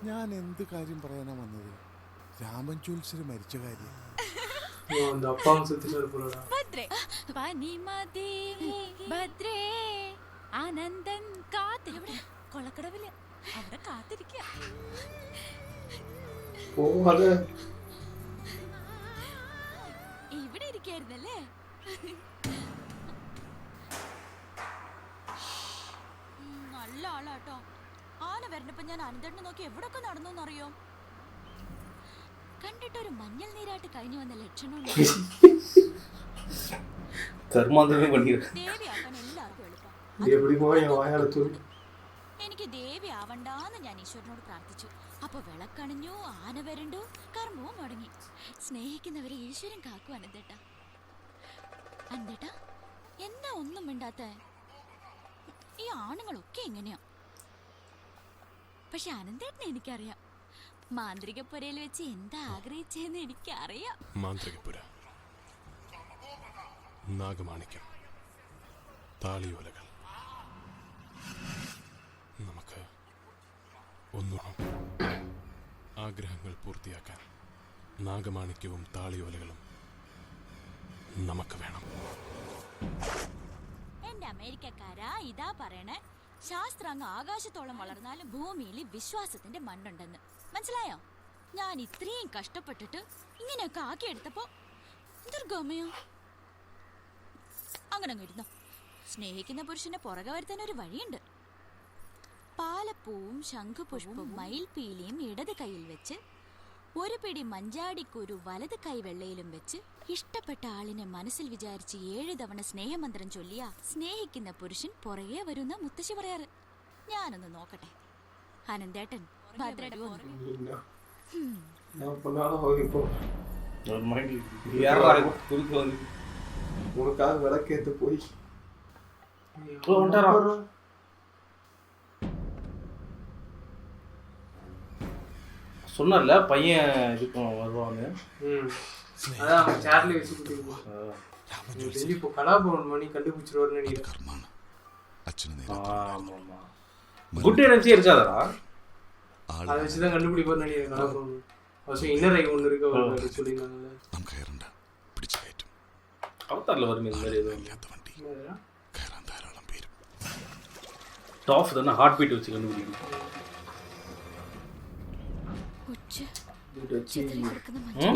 ഞാൻ എന്ത് കാര്യം പറയാനാ വന്നത് രാമൻ ജോത്സ്യര് മരിച്ച കാര്യം அந்த அப்பாவும் செத்துட்டாரு போலடா. ഭദ്രേ പനിമതി ഭദ്രേ ആനന്ദൻ കാത്തിവിടെ കൊളക്കടവില് അവിടെ കാത്തിരിക്കുക. പോവാതെ ഇവിടെ ഇരിക്കായിരുന്നല്ലേ? നല്ല ആളാട്ടോ. ആന വരണപ്പോ ഞാൻ അനന്തണ്ണെ നോക്കി എവിടൊക്കെ നടന്നോന്നറിയോ? കണ്ടിട്ടൊരു മഞ്ഞൾ നീരാട്ട് കഴിഞ്ഞു വന്ന ലക്ഷണമുണ്ട്. ദേവിയാക്കാൻ എല്ലാവർക്കും എളുപ്പം. എനിക്ക് ദേവി ആവണ്ടാന്ന് ഞാൻ ഈശ്വരനോട് പ്രാർത്ഥിച്ചു. അപ്പൊ വിളക്കണിഞ്ഞു, ആന വരണ്ടു, കർമ്മവും മുടങ്ങി. സ്നേഹിക്കുന്നവരെ ഈശ്വരൻ കാക്കും. അനന്തേട്ടാ, അനന്തേട്ടാ എന്താ ഒന്നും മിണ്ടാത്ത? ഈ ആണുങ്ങളൊക്കെ എങ്ങനെയാ? പക്ഷെ അനന്തേട്ടനെ എനിക്കറിയാം. മാന്ത്രികപ്പുരയിൽ വെച്ച് എന്താ ആഗ്രഹിച്ചെന്ന് എനിക്കറിയാം. മാന്ത്രികപ്പുര, നാഗമാണിക്യം, താളിയോലകൾ. നമുക്ക് ഒന്നുണം ആഗ്രഹങ്ങൾ പൂർത്തിയാക്കാൻ നാഗമാണിക്യവും താളിയോലകളും നമുക്ക് വേണം. എന്റെ അമേരിക്കക്കാരാ ഇതാ പറയണേ, ശാസ്ത്രം അങ്ങ് ആകാശത്തോളം വളർന്നാലും ഭൂമിയിൽ വിശ്വാസത്തിന്റെ മണ്ണുണ്ടെന്ന്. മനസ്സിലായോ? ഞാൻ ഇത്രയും കഷ്ടപ്പെട്ടിട്ട് ഇങ്ങനെയൊക്കെ ആക്കിയെടുത്തപ്പോ ദുർഗമയോ അങ്ങനെ അങ്ങ് ഇരുന്നോ. സ്നേഹിക്കുന്ന പുരുഷനെ പുറകെ വരുത്താൻ ഒരു വഴിയുണ്ട്. പാലപ്പൂവും ശംഖുപുഷ്പവും മയിൽപീലിയും ഇടത് കൈയിൽ വെച്ച്, ഒരു പിടി മഞ്ചാടിക്കുരു വലത് കൈ വെള്ളയിലും വെച്ച്, ഇഷ്ടപ്പെട്ട ആളിനെ മനസ്സിൽ വിചാരിച്ച് 7 തവണ സ്നേഹമന്ത്രം ചൊല്ലിയ സ്നേഹിക്കുന്ന പുരുഷൻ പുറകെ വരുന്ന മുത്തശ്ശി പറയാറ്. ഞാനൊന്ന് നോക്കട്ടെ. അനന്തേട്ടൻ உனக்காக விளக்கேத்து போய் சொன்னல பையன் இதுக்கு வருவான்னு. அதான் அவன் சேர்ல வச்சு கூட்டிட்டு போய் இப்போ கலாபவன் மணி கண்டுபிடிச்சிருவாருன்னு நினைக்கிறேன். குட் எனர்ஜி இருக்காதடா, அதை வச்சுதான் கண்டுபிடிப்பாருன்னு நினைக்கிறேன் கலாபவன். அவசியம் இன்னரை ஒன்று இருக்கு அவர் சொல்லியிருந்தாங்கல்ல. அவதாரில் வரும் இந்த மாதிரி எதுவும் டாப் தானே ஹார்ட் பீட் வச்சு கண்டுபிடிக்கணும்.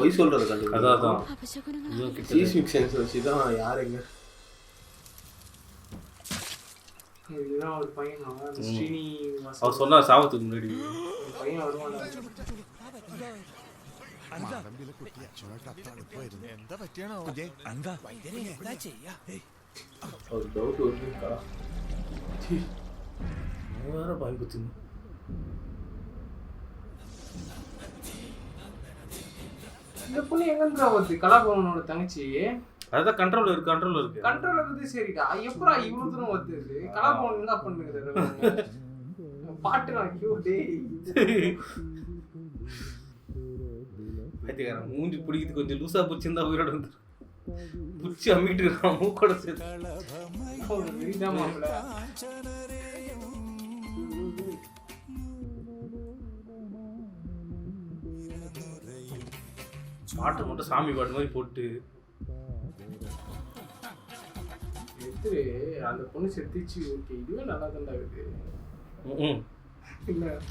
பொய் சொல்றது கண்டு அதான் சீஸ்மிக் சென்ஸ் வச்சு தான் யாருங்க இதுதான் ஒரு பையன் அவர் சொன்னா சாவத்துக்கு முன்னாடி பையன் வருவான். എന്താ പറ്റിയാണോ ஒரு டவுட் வருதுக்கா. வேற பாய் குத்துங்க. இந்த பொண்ணு எங்கன்றா வருது? கலாபவனோட தங்கச்சி. அதான் கண்ட்ரோல் இருக்கு. கண்ட்ரோல் இருக்குது சரிடா. எப்பறா இவ்வளவு தூரம் வருது? கலாபவன் என்ன பண்ணுது? பாட்டு ஐயோ டேய். பைத்தியக்காரன் மூஞ்சி பிடிக்கிறது கொஞ்சம் லூசா பிடிச்சிருந்தா உயிரோட வந்து பிடிச்சி அம்மிட்டு இருக்கான் மூக்கோட சேர்த்து. பாட்டு மட்டும் சாமி பாட்டு மாதிரி போட்டு அந்த பொண்ணு செத்துச்சு. ஓகே, இதுவே நல்லா தான் இருக்கு.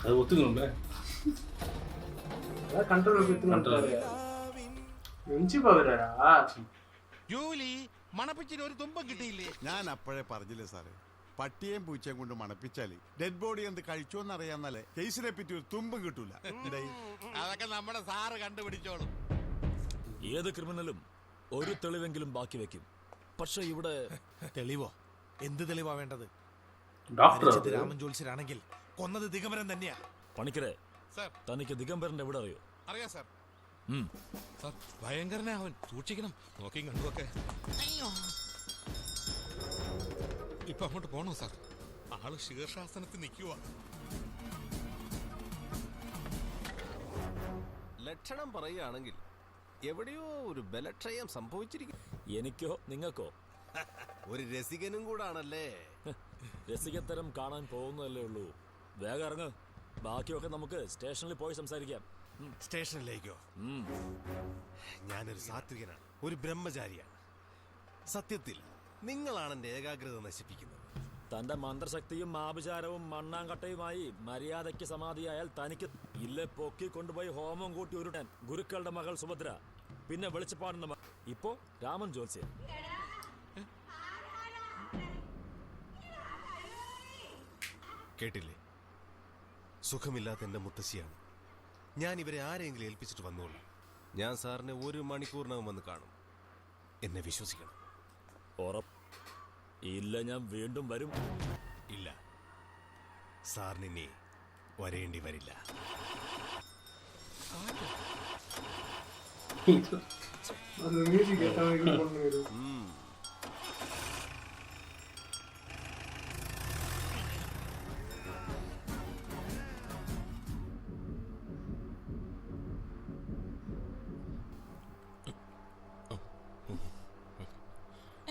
அது ஒத்துக்கணும்ல. കൺട്രോൾ ജോലി മണപ്പിച്ചിട്ട് ഒരു തുമ്പം കിട്ടിയില്ലേ? ഞാൻ അപ്പോഴേ പറഞ്ഞില്ലേ സാറേ, പട്ടിയേം പൂച്ചയും കൊണ്ട് മണപ്പിച്ചാല് ഡെഡ് ബോഡി എന്ത് കഴിച്ചോന്ന് അറിയാന്നല്ലേ കേസിനെ പറ്റി ഒരു തുമ്പും കിട്ടൂല. അതൊക്കെ നമ്മുടെ സാറ് കണ്ടുപിടിച്ചോളും. ഏത് ക്രിമിനലും ഒരു തെളിവെങ്കിലും ബാക്കി വെക്കും. പക്ഷെ ഇവിടെ തെളിവോ? എന്ത് തെളിവാ വേണ്ടത്? രാമൻ ജോത്സ്യരാണെങ്കിൽ കൊന്നത് ദിഗംബരൻ തന്നെയാ. പണിക്കരെ, തനിക്ക് ദിഗംബരന്റെ എവിടെ അറിയോ? അറിയാം സാർ. സാർ ഭയങ്കരനാ അവൻ, സൂക്ഷിക്കണം. നോക്കിയും കണ്ടുവൊക്കെ. ഇപ്പൊ അങ്ങോട്ട് പോണോ സാർ? ആള് ശീർഷാസനത്തിൽ നിൽക്കുക. ലക്ഷണം പറയുകയാണെങ്കിൽ എവിടെയോ ഒരു ബലക്ഷയം സംഭവിച്ചിരിക്കും. എനിക്കോ നിങ്ങൾക്കോ? ഒരു രസികനും കൂടാണല്ലേ. രസികത്തരം കാണാൻ പോകുന്നതല്ലേ ഉള്ളൂ. വേഗം ഇറങ്ങ്. ബാക്കിയൊക്കെ നമുക്ക് സ്റ്റേഷനിൽ പോയി സംസാരിക്കാം. സ്റ്റേഷനിലേക്കോ? ഞാനൊരു സാത്വികനാണ്, ഒരു ബ്രഹ്മചാരിയാണ്. സത്യത്തിൽ നിങ്ങളാണ് എന്റെ ഏകാഗ്രത നശിപ്പിക്കുന്നത്. തന്റെ മന്ത്രശക്തിയും ആഭിചാരവും മണ്ണാങ്കട്ടയുമായി മര്യാദയ്ക്ക് സമാധിയായാൽ തനിക്ക് ഇല്ലേ പൊക്കി കൊണ്ടുപോയി ഹോമം കൂട്ടി ഉരുട്ടാൻ ഗുരുക്കളുടെ മകൾ സുഭദ്ര, പിന്നെ വെളിച്ചപ്പാടിന്റെ ഇപ്പോ രാമൻ ജോത്സ്യൻ. കേട്ടില്ലേ? സുഖമില്ലാത്ത എന്റെ മുത്തശ്ശിയാണ്. ഞാൻ ഇവരെ ആരെങ്കിലും ഏൽപ്പിച്ചിട്ട് വന്നോളൂ. ഞാൻ സാറിനെ 1 മണിക്കൂറിനകം വന്ന് കാണും. എന്നെ വിശ്വസിക്കണം. ഇല്ല, ഞാൻ വീണ്ടും വരും. ഇല്ല, സാറിന് ഇനി വരേണ്ടി വരില്ല.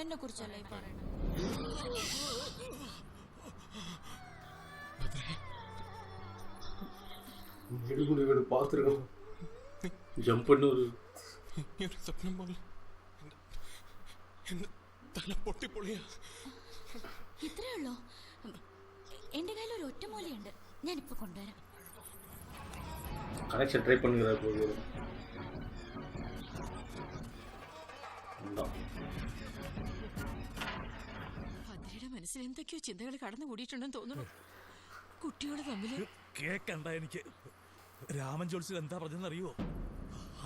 എന്നെ കുറിച്ചല്ലേ ഈ പറയണത്? பார்த்துருக்கோம். ஜம்ப் பண்ணி ஒரு സ്വപ്നം പോലെ തല പൊട്ടിപ്പൊളിയാ. ഇത്രേ ഉള്ളോ? എന്റെ കയ്യിൽ ഒരു ഒറ്റമൂലയുണ്ട്, ഞാനിപ്പോ കൊണ്ടുവരാം. கனெக்ஷன் ட்ரை பண்ணுகிற போது ഭദ്രയുടെ മനസ്സിൽ എന്തൊക്കെയോ ചിന്തകൾ കടന്നു കൂടിയിട്ടുണ്ടെന്ന് തോന്നുന്നു. കുട്ടികള് തമ്മിൽ കേക്കണ്ട. എനിക്ക് രാമൻ ജോത്സ്യൻ എന്താ പറഞ്ഞെന്നറിയോ?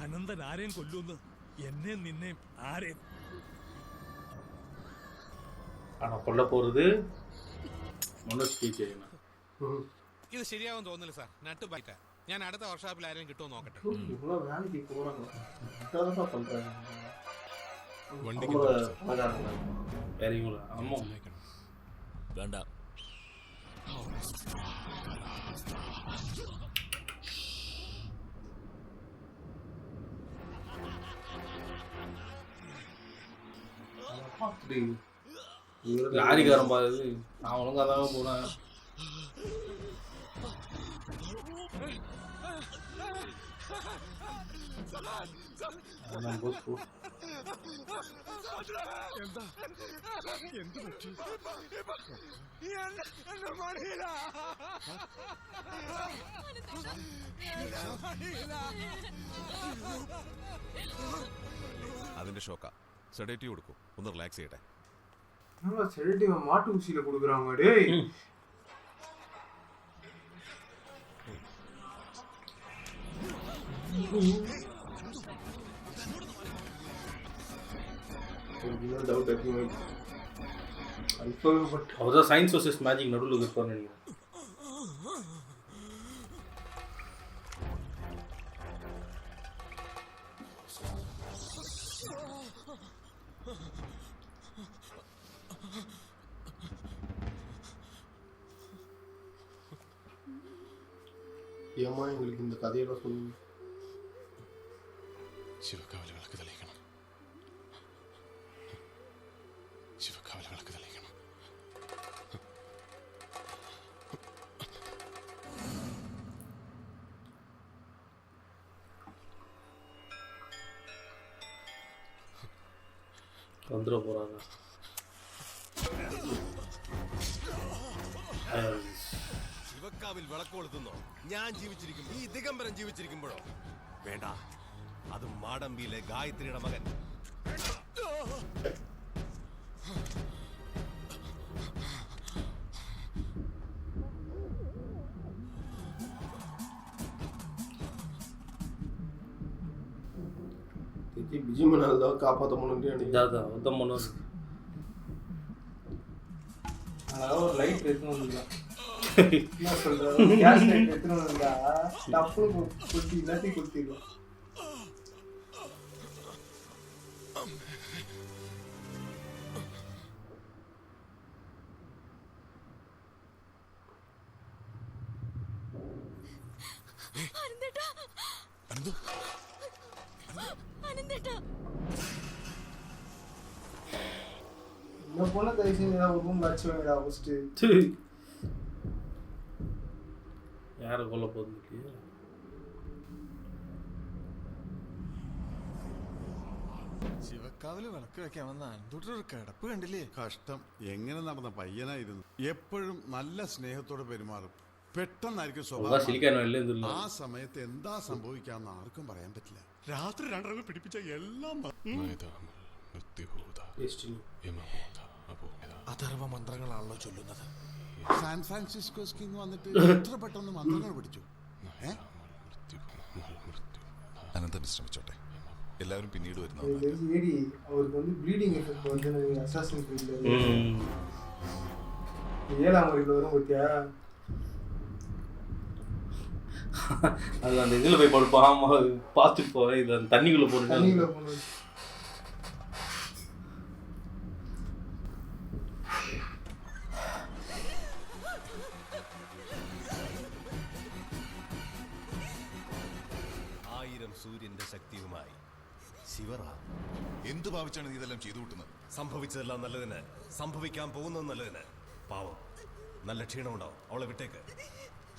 അനന്തൻ ആരെയും കൊല്ലൂന്ന്, എന്നെയും നിന്നെയും ആരെയും. ஆனா கொல்ல போறது மனோஜ் கே ஜெயன். ഇത് ശരിയാവും തോന്നില്ല സാർ. നട്ട് ബൈറ്റ. ഞാൻ അടുത്ത വർക്ക്ഷോപ്പിൽ ആരെങ്കിലും കിട്ടുമോ നോക്കട്ടെ. വേണ്ട. லாரிக்காரன் பாரு, நான் ஒழுங்கா தான் போனேன். അതിന്റെ ഷോക്കാ. സെഡേറ്റീവ് കൊടുക്കും, ഒന്ന് റിലാക്സ് ചെയ്യട്ടെ. செடேட்டிவ் மாட்டு ஊசியில கொடுக்குறாங்க. டேய் டவுட் ஆகும். அவர்தான் சயின்ஸ் வர்சஸ் மேஜிக் நடுவில் இருப்பார்னு நினைக்கிறேன். ஏமா எங்களுக்கு இந்த கதையெல்லாம் சொல்லுங்க. ശിവക്കാവിലെ വിളക്ക് തെളിയിക്കണം. ശിവക്കാവിലെ വിളക്ക് തെളിയിക്കണം. வந்துட போறாங்க. ശിവക്കാവിൽ വിളക്ക് കൊളുത്തുന്നോ? ഞാൻ ജീവിച്ചിരിക്കും, ഈ ദിഗംബരൻ ജീവിച്ചിരിക്കുമ്പോഴോ? വേണ്ട, അതും മാടമ്പിയിലെ ഗായത്രിയുടെ മകൻ. பிஜிமனால் தான் காப்பாற்ற முடியும். அதான் பண்ணணும். அதனால ஒரு லைட் எடுத்துன்னு வந்துருக்கான். என்ன சொல்றது? கேஸ் லைட் எடுத்துன்னு வந்தா டப்புன்னு கொட்டி எல்லாத்தையும் கொட்டிடுவோம். അനന്തേട്ടാ இந்த பொண்ணை தயவு செஞ்சு ஏதாவது ரூம் வச்சு வைடா ஃபஸ்ட்டு. யாரை கொல்ல போகுது? ശിവക്കാവില് വിളക്ക് വെക്കാൻ വന്ന അൻതൂട്ടൊരു കിടപ്പ് കണ്ടില്ലേ? കഷ്ടം. എങ്ങനെ നടന്ന പയ്യനായിരുന്നു. എപ്പോഴും നല്ല സ്നേഹത്തോടെ പെരുമാറും. പെട്ടെന്നായിരിക്കും സ്വഭാവം. ആ സമയത്ത് എന്താ സംഭവിക്കാന്ന് ആർക്കും പറയാൻ പറ്റില്ല. രാത്രി 2 പിടിപ്പിച്ച എല്ലാം അഥർവ മന്ത്രങ്ങളാണല്ലോ ചൊല്ലുന്നത്. സാൻ ഫ്രാൻസിസ്കോസ്കി വന്നിട്ട് എത്ര പെട്ടെന്ന് മന്ത്രങ്ങൾ പിടിച്ചു. അനന്തൻ ശ്രമിച്ചോട്ടെ, എല്ലാവരും പിന്നീട് വരുന്ന அவருக்கு வந்து ப்ளீடிங் எஃபெக்ட் வந்து அசாசின் க்ரீட்ல 7ஆம் வரையில வரும் பத்தியா? அது அந்த இதில் போய் படுப்பான். ஆமா பார்த்துட்டு போவேன். இது அந்த தண்ணிக்குள்ளே போகணும். സൂര്യന്റെ ശക്തിയുമായി ശിവറാം. എന്ത് ഭാവിച്ചാണ് നീ ഇതെല്ലാം ചെയ്തു കൂട്ടുന്നത്? സംഭവിച്ചതെല്ലാം നല്ലതിന്, സംഭവിക്കാൻ പോകുന്നത് നല്ലതിന്. പാവം നല്ല ക്ഷീണമുണ്ടാവും, അവളെ വിട്ടേക്ക്.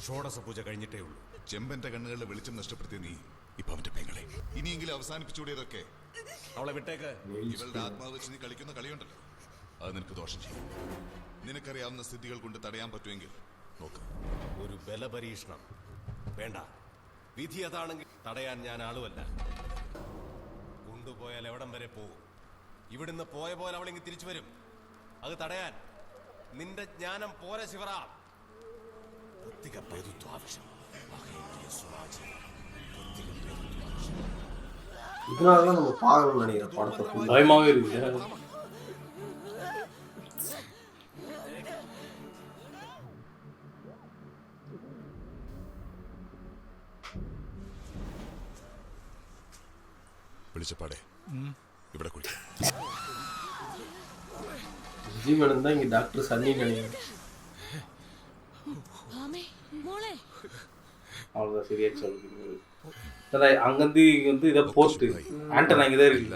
ഷോഡശ പൂജ കഴിഞ്ഞിട്ടേ ഉള്ളൂ. ചെമ്പന്റെ കണ്ണുകളിൽ വെളിച്ചം നഷ്ടപ്പെടുത്തിയ നീ ഇപ്പൊ അവന്റെ പെങ്ങളെ ഇനിയെങ്കിലും അവസാനിപ്പിച്ചുകൂടിയതൊക്കെ. അവളെ വിട്ടേക്ക്. ഇവളുടെ ആത്മാവ് വെച്ച് നീ കളിക്കുന്ന കളിയുണ്ടല്ലോ, അത് നിനക്ക് ദോഷം ചെയ്യും. നിനക്കറിയാവുന്ന സ്ഥിതികൾ കൊണ്ട് തടയാൻ പറ്റുമെങ്കിൽ നോക്ക്. ഒരു ബലപരീക്ഷണം വേണ്ട. വിധി അതാണെങ്കിൽ തടയാൻ ഞാൻ ആളുമല്ല. കൊണ്ടുപോയാൽ എവിടം വരെ പോകും. ഇവിടുന്ന് പോയ പോലെ അവളിങ്ങ് തിരിച്ചു വരും. അത് തടയാൻ നിന്റെ ജ്ഞാനം പോരെ ശിവറാം. இதனாலதான் நம்ம பார்க்கணும்னு நினைக்கிறேன் படத்தை. பயமாவே இருக்கு. വിളിച്ചപ്പാടെ ഇവിടെ കുളിക്കാം. ஜீவனன் தான் இங்க டாக்டர் சன்னி நினைக்கிறேன். அவ்வளோதான் சரியா சொல்லுங்க. அங்கேருந்து இங்கே வந்து இதை போஸ்ட்டு ஆண்டனா இங்கே தான் இருக்கு.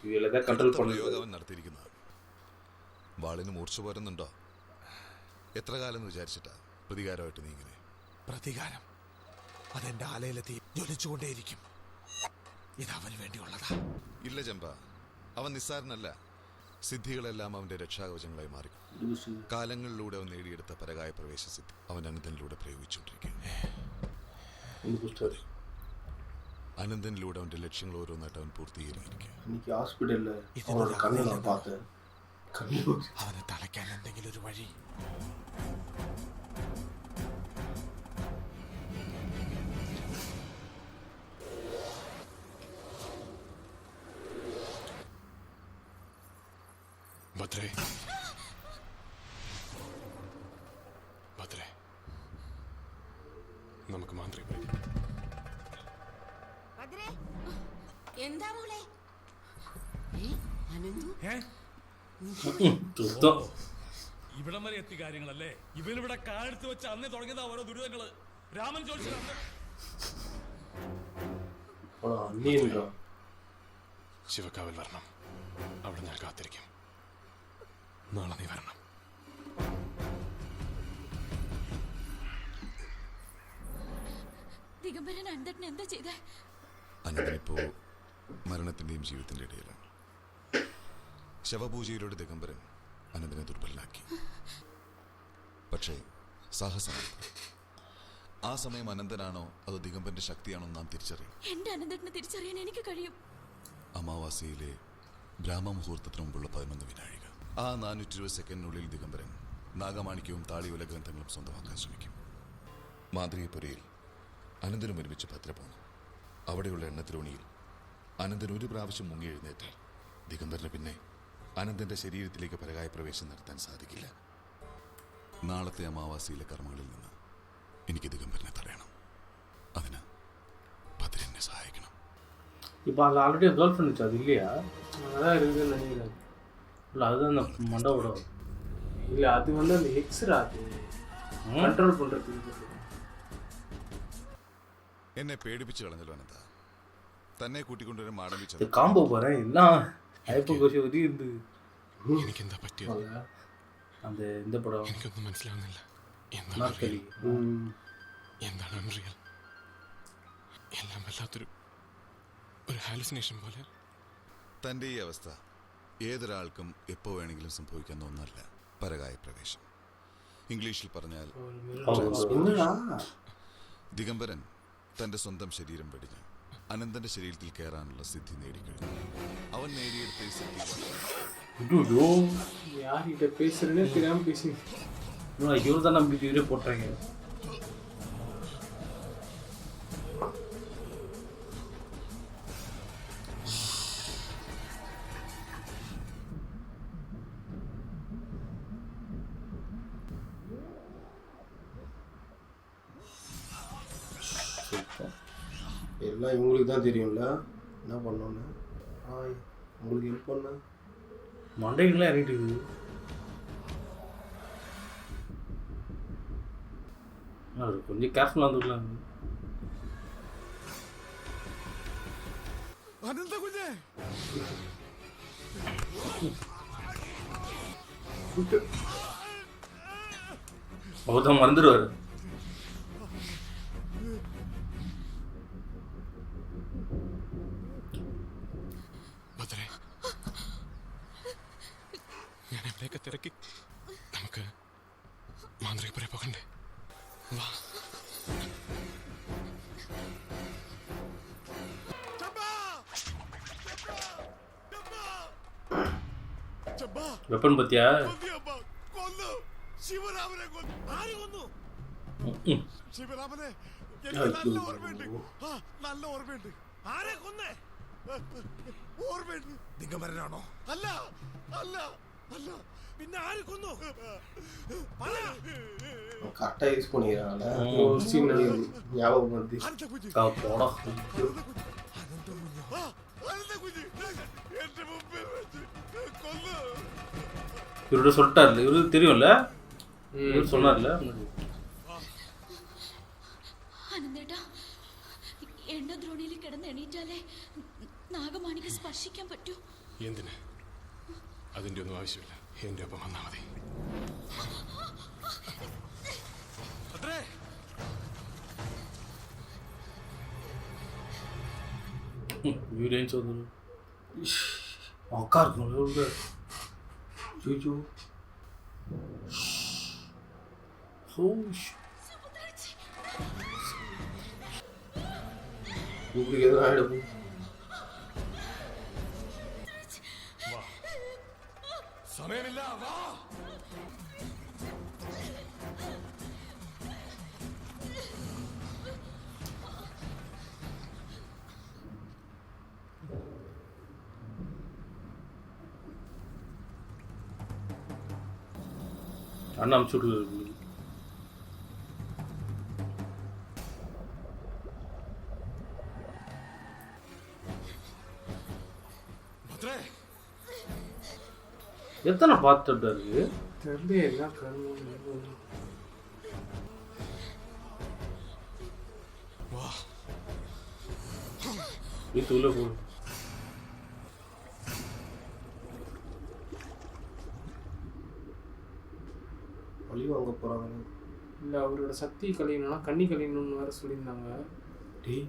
இதில் தான் கண்ட்ரோல் പ്രയോഗം നടത്തിയിരിക്കുന്നത്. വാളിന് മൂർച്ച പോരുന്നുണ്ടോ? എത്ര കാലം എന്ന് വിചാരിച്ചിട്ടാ പ്രതികാരമായിട്ട് നീ ഇങ്ങനെ? പ്രതികാരം അതെന്റെ ആലയിലെത്തി ജ്വലിച്ചുകൊണ്ടേയിരിക്കും. ഇതവന് വേണ്ടിയുള്ളതാ. ഇല്ല ചെമ്പ, അവൻ നിസ്സാരനല്ല. സിദ്ധികളെല്ലാം അവന്റെ രക്ഷാകവചങ്ങളായി മാറി. കാലങ്ങളിലൂടെ അവൻ നേടിയെടുത്ത പരകായ പ്രവേശ സിദ്ധി അവൻ അനന്തനിലൂടെ പ്രയോഗിച്ചുകൊണ്ടിരിക്കും. അനന്തനിലൂടെ അവന്റെ ലക്ഷ്യങ്ങൾ ഓരോന്നായിട്ട് അവൻ പൂർത്തീകരിക്കും. അവനെ തളയ്ക്കാൻ എന്തെങ്കിലും ഒരു വഴി. ഭദ്രേ, ഭദ്രേ, നമുക്ക് മാന്ത്രിക എന്താ മോളെ? ഇവിടം വരെ എത്തി കാര്യങ്ങളല്ലേ? ഇവനിവിടെ കാലെടുത്ത് വെച്ച് അന്നേ തുടങ്ങിയതാ ഓരോ ദുരിതങ്ങള്. രാമൻ ചോദിച്ചത് ശിവക്കാവിൽ വരണം. അവിടെ ഞാൻ കാത്തിരിക്കും. നാളെ നീ വരണം. ദിഗംബരൻ അനന്തൻ എന്താ ചെയ്തേ? അനന്തനിപ്പോ മരണത്തിന്റെയും ജീവിതത്തിന്റെ ഇടയിലാണ്. ശവപൂജയിലൂടെ ദിഗംബരൻ അനന്തനെ ദുർബലനാക്കി. പക്ഷേ സാഹസമാണ്. ആ സമയം അനന്തനാണോ അതോ ദിഗംബരന്റെ ശക്തിയാണോ നാം തിരിച്ചറിയും. എന്റെ അനന്തനെ തിരിച്ചറിയാൻ എനിക്ക് കഴിയും. അമാവാസിയിലെ ബ്രാഹ്മമുഹൂർത്തത്തിന് മുമ്പുള്ള 11 വിനാഴിക. ആ 420 സെക്കൻഡിനുള്ളിൽ ദിഗംബരൻ നാഗമാണിക്യവും താളിയോല ഗ്രന്ഥങ്ങളും സ്വന്തമാക്കാൻ ശ്രമിക്കും. മാന്ത്രികപുരയിൽ അനന്തനും ഒരുമിച്ച് ഭദ്ര പോന്നു. അവിടെയുള്ള എണ്ണത്തിലോണിയിൽ അനന്തൻ ഒരു പ്രാവശ്യം മുങ്ങി എഴുന്നേറ്റാൽ ദിഗംബരന് പിന്നെ അനന്തന്റെ ശരീരത്തിലേക്ക് പരകായ പ്രവേശം നടത്താൻ സാധിക്കില്ല. നാളത്തെ അമാവാസിയിലെ കർമ്മങ്ങളിൽ നിന്ന് എനിക്ക് ദിഗംബരനെ തടയണം. അതിന് ഭദ്ര എന്നെ സഹായിക്കണം. இப்போ அது ஆல்ரெடி கேர்ள் ஃப்ரெண்ட் இருந்துச்சு, அது இல்லையா? அதான் இருக்குதுன்னு நினைக்கிறேன். இல்லை அதுதான் அந்த மண்டபோட. இல்லை அது வந்து அந்த எக்ஸ்ரா அது கண்ட்ரோல் பண்ணுறதுக்கு. എന്നെ പേടിപ്പിച്ചു കളഞ്ഞല്ലോ അനന്ത. തന്നെ കൂട്ടിക്കൊണ്ടുവരും മാടമ്പി ഇത് കാമ്പോ പോறேன் எல்லாம் ஐப்போ கோஷி ஒதி இருந்து എനിക്കെന്താ പറ്റിയത്? அந்த இந்த படம் എനിക്കൊന്നും മനസ്സിലാവുന്നില്ല. നാർക്കലി എന്താണ് അൺറിയൽ? എല്ലാം വല്ലാത്തൊരു ഹാലുസിനേഷൻ പോലെ. തൻ്റെ ഈ അവസ്ഥ ഏതൊരാൾക്കും എപ്പോൾ വേണമെങ്കിലും സംഭവിക്കാവുന്ന ഒന്നല്ല. പരകായ പ്രവേശം, ഇംഗ്ലീഷിൽ പറഞ്ഞാൽ ദിഗംബരൻ തൻ്റെ സ്വന്തം ശരീരം വെടിഞ്ഞു അനന്തന്റെ ശരീരത്തിൽ കയറാനുള്ള സിദ്ധി നേടിക്കഴിഞ്ഞു. അവൻ നേടിയെടുത്ത ഈ സിദ്ധി யார்கிட்ட பேசுறேன்னு தெரியாம பேசி இவரு தான் நம்பி இவரே போட்டாங்க. எல்லாம் இவங்களுக்கு தான் தெரியும்ல என்ன பண்ணோன்னு. உங்களுக்கு ஹெல்ப் பண்ண மண்டைகள்லாம் இறங்கிட்டு கொஞ்சம் கேர்ஃபுல்லாக வந்துக்கலாம். അനന്ത കുഞ്ഞേ, அவர் தான் மறந்துடுவார். ഭദ്രേ, ഞാൻ എവിടെയൊക്കെ തിരക്കി. നമുക്ക് മാന്ത്രികപുര പോകണ്ടേ? വാ. வெப்பன் பத்தியா? ശിവരാമനെ ആര് കൊന്നു? ശിവരാമനെ നല്ല ഓർമ്മയുണ്ട്. നല്ല ഓർമ്മയുണ്ട്. ആരെ കൊന്നേ? ഓർമ്മയുണ്ട്. ദിഗംബരനാണോ? അല്ല അല്ല അല്ല. പിന്നെ ആര് കൊന്നു? கரெக்டாக யூஸ் பண்ணிக்கிறாங்கள ஞாபகம் வந்து இவரோட சொல்லிட்டார்ல, இவருக்கு தெரியும்ல, இவர் சொன்னார்ல. അനന്തേട്ടാ, എണ്ണദ്രോണിയിൽ കിടന്ന് എണീറ്റാലേ നാഗമാണിക്ക് സ്പർശിക്കാൻ പറ്റൂ. എന്തിന്? അതിൻ്റെ ഒന്നും ആവശ്യമില്ല. എൻ്റെ ഒപ്പം വന്നാൽ മതി. ഇവരേം ചോദിച്ചു നോക്കാറുണ്ട്. ചോദിച്ചു உங்களுக்கு எதுவும் ஆகிடும். സമയമില്ല. വാ. அண்ணா அமுச்சுட்டு எத்தனை பார்த்துட்டு இருக்கு தெரியல. எல்லாம் கண்ணு வீட்டுக்குள்ள போடு. வழி வாங்க போகிறாங்க. இல்லை, அவரோட சக்தி கழியணும்னா கண்ணி கழியணும்னு வேறு சொல்லியிருந்தாங்க. டேய்,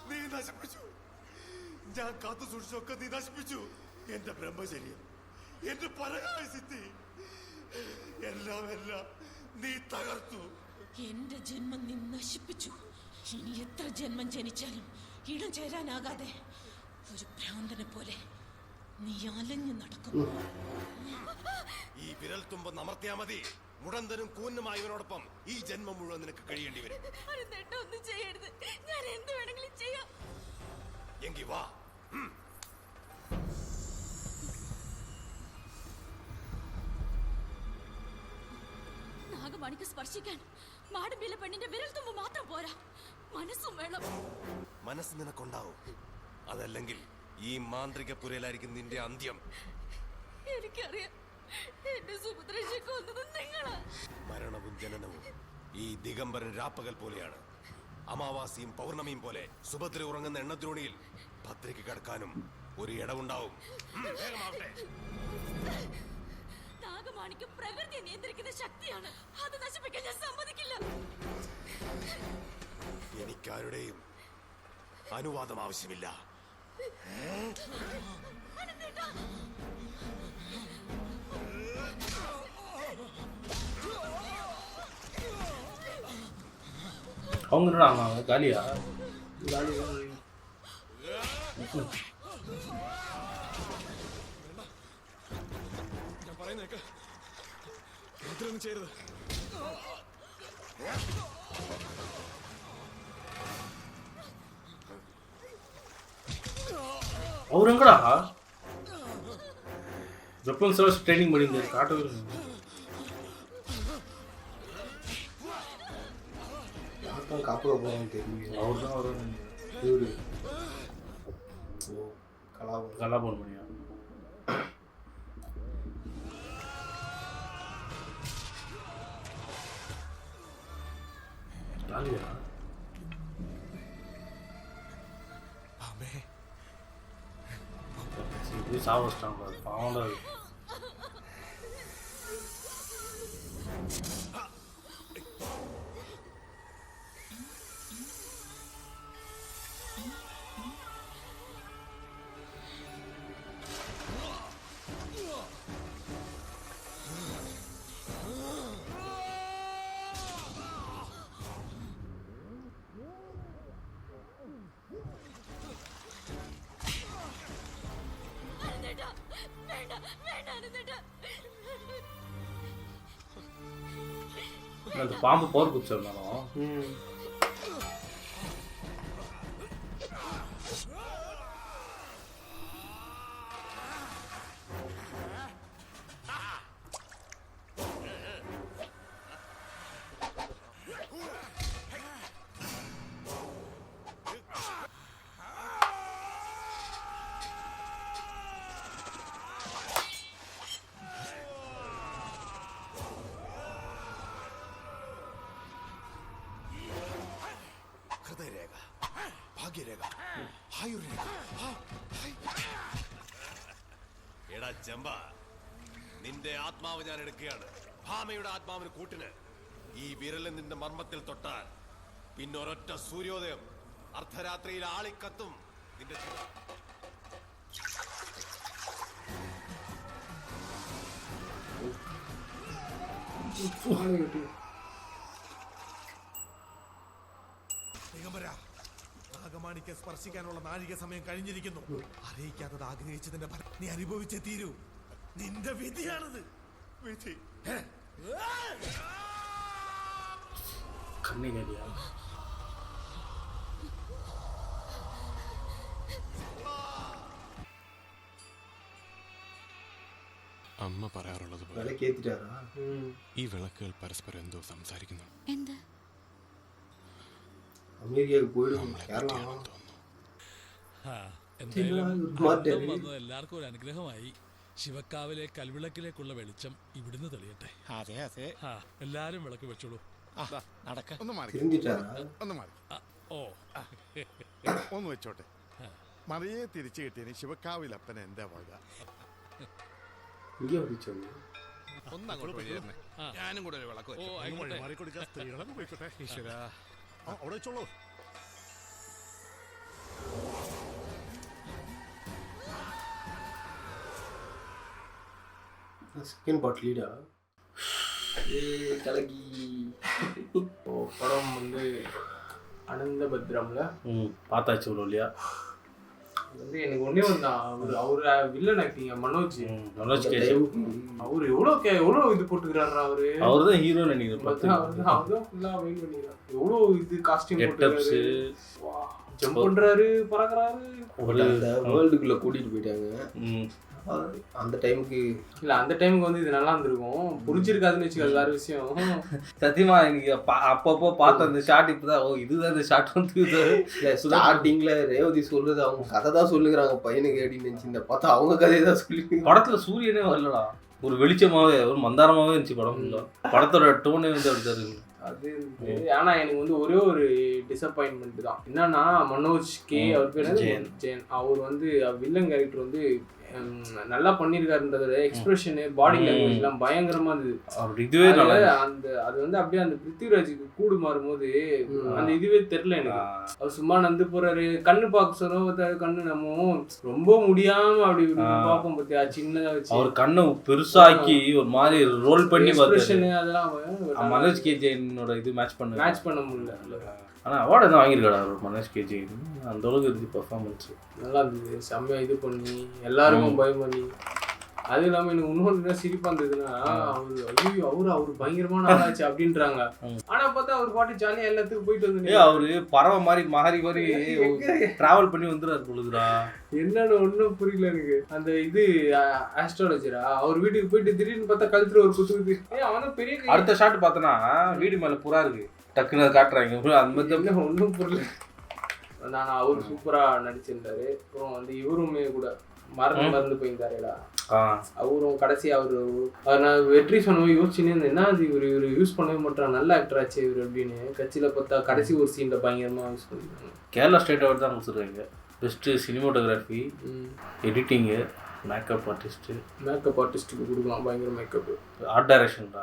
നീ നശിപ്പിച്ചു. ഞാൻ കാത്തു സൂക്ഷിച്ചൊക്കെ നീ നശിപ്പിച്ചു. എന്റെ ബ്രഹ്മചര്യം, എന്റെ പരകായ സിദ്ധി, എല്ലാം എല്ലാം നീ തകർത്തു. എന്റെ ജന്മം നീ നശിപ്പിച്ചു. ഇനി എത്ര ജന്മം ജനിച്ചാലും ഇടം ചേരാനാകാതെ ഒരു ഭ്രാന്തനെ പോലെ നീ അലഞ്ഞു നടക്കുന്നു. ഈ വിരൽ തുമ്പ് നമർത്തിയാ മതി, മുടന്തനും കൂന്നുമായി ഇവനോടൊപ്പം ഈ ജന്മം മുഴുവൻ നിനക്ക് കഴിയേണ്ടി വരും. ഒന്നും ചെയ്യരുത്, ഞാൻ എന്ത് വേണമെങ്കിലും ചെയ്യാം. എങ്കി വാ. നാഗമണിക്ക് സ്പർശിക്കാൻ മാടമ്പിയിലെ പെണ്ണിന്റെ വിരൽ തുമ്പ് മാത്രം പോരാ, മനസ്സും വേണം. മനസ്സ് നിനക്കുണ്ടാവും, അതല്ലെങ്കിൽ ഈ മാന്ത്രിക പുരയിലായിരിക്കും നിന്റെ അന്ത്യം. എനിക്കറിയാം, എന്റെ സുഭദ്രയെ കൊന്നത് നിങ്ങളാ. മരണവും ജനനവും ഈ ദിഗംബരൻ രാപ്പകൽ പോലെയാണ്. അമാവാസിയും പൗർണമിയും പോലെ സുഭദ്ര ഉറങ്ങുന്ന എണ്ണദ്രോണിയിൽ ഭദ്രയ്ക്ക് കിടക്കാനും ഒരു ഇടവുണ്ടാവും. നാഗമാണിക്യം പ്രകൃതിയെ നിയന്ത്രിക്കുന്ന ശക്തിയാണ്, അത് നശിപ്പിക്കാൻ ഞാൻ സമ്മതിക്കില്ല. എനിക്കാരുടെയും അനുവാദം ആവശ്യമില്ല. அவங்க என்னடா காலியா ഞാൻ പറയുന്നേക്ക്, ഇത്രയൊന്നും ചെയ്യരുത്. அவர் எங்கடா வெப்பன் சர்வீஸ் ட்ரைனிங் பண்ணியிருந்தாரு, காட்டவே இல்லை. யார்தான் காப்புக போகிறான்னு தெரியும். அவர் தான் வரும். இவரு கலாபவன் மணியா? ஜாலியா போய் சாவச்சிட்டான் பாரு, பாவம்டா. அந்த பாம்பு போர் குச்சிருந்தாலும் ഹൃദയരേഖ, ഭാഗ്യരേഖ, ആയുർരേഖ. എടാ ചെമ്പ, നിന്റെ ആത്മാവ് ഞാൻ എടുക്കുകയാണ്, ഭാമയുടെ ആത്മാവിന് കൂട്ടിന്. ഈ വിരലിൽ നിന്റെ മർമ്മത്തിൽ തൊട്ടാൽ പിന്നൊരൊറ്റ സൂര്യോദയം അർദ്ധരാത്രിയിൽ ആളിക്കത്തും നിന്റെ. നാഗമാണിക്ക് സ്പർശിക്കാനുള്ള നാഴിക സമയം കഴിഞ്ഞിരിക്കുന്നു. അറിയിക്കാത്തത് ആഗ്രഹിച്ചതിന്റെ ഫലം നീ അനുഭവിച്ചേ തീരൂ. നിന്റെ വിധിയാണത്. വിധി കണ്ണിനടിയാ. അമ്മ പറയാറുള്ളത് പോലെ ഈ വിളക്കുകൾ പരസ്പരം എന്തോ സംസാരിക്കുന്നു. എന്ത്? എല്ലാവർക്കും ഒരു അനുഗ്രഹമായി. ശിവക്കാവിലെ കൽവിളക്കിലേക്കുള്ള വെളിച്ചം ഇവിടുന്ന് തെളിയട്ടെ. അതെ അതെ, എല്ലാരും വിളക്ക് വെച്ചോളൂ. ഒന്ന് മാറി. ഓ, ഒന്ന് വെച്ചോട്ടെ. മറിയെ തിരിച്ചു കിട്ടിയതിന് ശിവക്കാവിൽ അപ്പന എന്താ വക? ഞാനും കൂടെ ഒരു വിളക്ക് മാറിക്കൊടുക്കുക. സ്ത്രീകളൊക്കെ പോയിക്കോട്ടെ. ഈശ്വരാ, അവിടെ വെച്ചോളൂ. செகண்ட் பார்ட் லீடா கலகி. படம் வந்து அனந்த பத்ரம்ல பார்த்தாச்சு இவ்வளோ இல்லையா? வந்து எனக்கு ஒண்ணே ஒன்றுதான், அவரு வில்லன் ஆக்டிங்க மனோஜ் அவரு எவ்வளோ இது போட்டுக்கிறாரு. அவரு தான் ஹீரோன்னு நினைக்கிறேன். அவர்தான் ஃபுல்லா வெயிட் பண்ணிக்கிறாரு. எவ்வளோ இது காஸ்டியூம் போட்டுக்கிறாரு, ஜம்ப் பண்றாரு, பறக்குறாரு. ஒரு வேர்ல்டுக்குள்ள கூட்டிட்டு போயிட்டாங்க அந்த டைமுக்கு. இல்ல அந்த டைமுக்கு வந்து இது நல்லா இருந்திருக்கும், புரிஞ்சிருக்காதுன்னு வச்சுக்க வேற விஷயம். சத்தியமா எனக்கு அப்பப்போ பார்த்த அந்த ஷார்ட் இப்பதான் இதுதான் இந்த ஷார்ட் வந்து ஸ்டார்டிங்ல ரேவதி சொல்றது அவங்க கதை தான் சொல்லுகிறாங்க பையனுக்கு அப்படின்னு நினைச்சு, இந்த பார்த்தா அவங்க கதையை தான் சொல்லி. படத்துல சூரியனே வரலடா, ஒரு வெளிச்சமாவே ஒரு மந்தாரமாவே இருந்துச்சு படம் ஃபுல்லா. படத்தோட டோனே வந்து அப்படி அது ஆனா எனக்கு வந்து ஒரே ஒரு டிசப்பாயின்மெண்ட் தான் என்னன்னா, மனோஜ் கே அவர் பேர் ஜெயன். அவர் வந்து வில்லன் கேரக்டர் வந்து நல்லா பண்ணிருக்காருன்றத எக்ஸ்பிரஷனு பாடி லாங்குவேஜ் எல்லாம் பயங்கரமா இருந்தது. இதுவே அந்த அது வந்து அப்படியே அந்த பிருத்திவிராஜுக்கு கூடு மாறும்போது அந்த இதுவே தெரியல எனக்கு. அவர் சும்மா நந்து போறாரு, கண்ணு பார்க்க சொல்ல கண்ணு நம்ம ரொம்ப முடியாம அப்படி பார்ப்போம் பார்த்தியா, சின்னதா வச்சு அவர் கண்ணை பெருசாக்கி ஒரு மாதிரி ரோல் பண்ணி அதெல்லாம் மனோஜ் கே ஜெயினோட இது மேட்ச் பண்ண முடியல. ஆனால் அவார்டு தான் வாங்கியிருக்காடா அவர் மனோஜ் கே ஜெயின். அந்த அளவுக்கு இருந்துச்சு பெர்ஃபார்மன்ஸ், நல்லா இருந்தது. செம்மையாக இது பண்ணி எல்லாருக்கும் பயம் பண்ணி. அது இல்லாமல் எனக்கு இன்னொன்று சிரிப்பாக இருந்ததுன்னா, அவரு பயங்கரமான ஆளாச்சு அப்படின்றாங்க. ஆனால் பார்த்தா அவர் பாட்டு ஜாலியாக எல்லாத்துக்கும் போயிட்டு வந்து அவரு பறவை மாதிரி மாறி டிராவல் பண்ணி வந்துடுறாரு பொழுதுடா. என்னன்னு ஒன்றும் புரியல எனக்கு. அந்த இது ஆஸ்ட்ராலஜரா அவர் வீட்டுக்கு போயிட்டு திடீர்னு பார்த்தா கழுத்துல ஒரு குத்துக்குது. அவன் பெரிய அடுத்த ஷாட் பார்த்தோன்னா வீடு மேலே புறா இருக்கு, டக்குன்னு காட்டுறாங்க. அந்த மாதிரி ஒன்றும் புரியல. நான் அவர் சூப்பராக நடிச்சிருந்தாரு. அப்புறம் வந்து இவருமே கூட மறந்து போயிருந்தாருடா. அவரும் கடைசி அவர் நான் வெற்றி சொன்னவங்க யோசிச்சுன்னு இருந்தேன், என்ன அது இவர் யூஸ் பண்ணவே மாட்டான், நல்ல ஆக்டர் ஆச்சு இவர் அப்படின்னு. கட்சியில் பார்த்தா கடைசி ஒரு சீனில் பயங்கரமாக யூஸ் பண்ணிருக்காங்க. கேரளா ஸ்டேட் அவார்டு தான் கொடுத்துருக்காங்க. பெஸ்ட்டு சினிமோட்டோகிராஃபி, எடிட்டிங்கு, மேக்கப் ஆர்டிஸ்ட்டுக்கு கொடுக்கலாம். பயங்கர மேக்கப். ஆர்ட் டைரக்ஷன்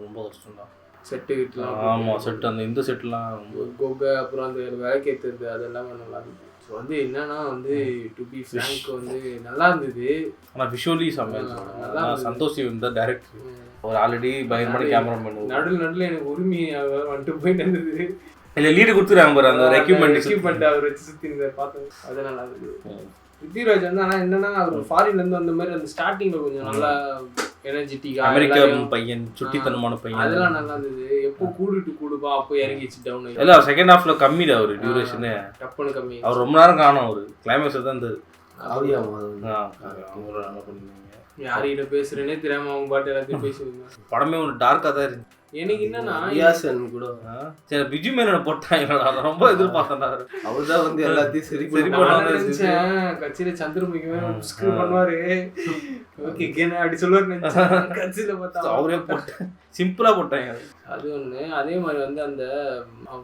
ரொம்ப கஷ்டம் தான். செட்டு கிட்டலாம். ஆமாம், செட்டு அந்த இந்த செட்டுலாம் ரொம்ப கோகை. அப்புறம் அந்த விளக்கேற்றுறது அதெல்லாமே நல்லா இருந்துச்சு. ஸோ வந்து என்னன்னா வந்து டு பி ஃப்ராங்க் வந்து நல்லா இருந்தது. ஆனால் விஷுவலி நல்லா சந்தோஷ் இந்த டைரக்டர் ஒரு ஆல்ரெடி பயங்கரமான கேமராமேன். நடுவில் எனக்கு உரிமை வந்துட்டு போயிட்டு இருந்தது. இல்லை லீடு கொடுத்துருக்காங்க பாரு, அந்த எக்யூப்மெண்ட் அவர் வச்சு சுற்றி இருந்த பார்த்தேன். அது நல்லா இருந்தது. பிருத்திவிராஜ் வந்து ஆனால் என்னன்னா அவர் ஃபாரின்லேருந்து வந்த மாதிரி அந்த ஸ்டார்டிங்கில் கொஞ்சம் நல்லா எனர்ஜெட்டிக்கா, அமெரிக்கா பையன், சுட்டித்தனமான பையன், அதெல்லாம் நல்லா இருந்தது. எப்போ கூடுப்பா அப்போ இறங்கிச்சு டவுன். இல்லை செகண்ட் ஹாஃப்ல கம்மிடா அவர் டியூரேஷனு, டப்புன்னு கம்மி. அவர் ரொம்ப நேரம் காணும். அவர் கிளைமேக்ஸ் தான் இருந்தது. யார்கிட்ட பேசுறேன்னே தெரியாம அவங்க பாட்டு எல்லாத்தையும் பேசுவீங்க. படமே ஒரு டார்க்கா தான் இருந்துச்சு. எனக்கு என்னன்னா கூட சரி பிஜு மேனோட போட்டாங்க, ரொம்ப எதிர்பார்த்தேன். அவர்தான் வந்து எல்லாத்தையும் சரி பண்ணாரு. கட்சியில சந்திரமுகி பண்ணுவாரு, ஓகே அப்படி சொல்லுவாரு. கட்சியில பார்த்தா அவரே போட்டேன், சிம்பிளா போட்டாங்க. அது ஒண்ணு. அதே மாதிரி வந்து அந்த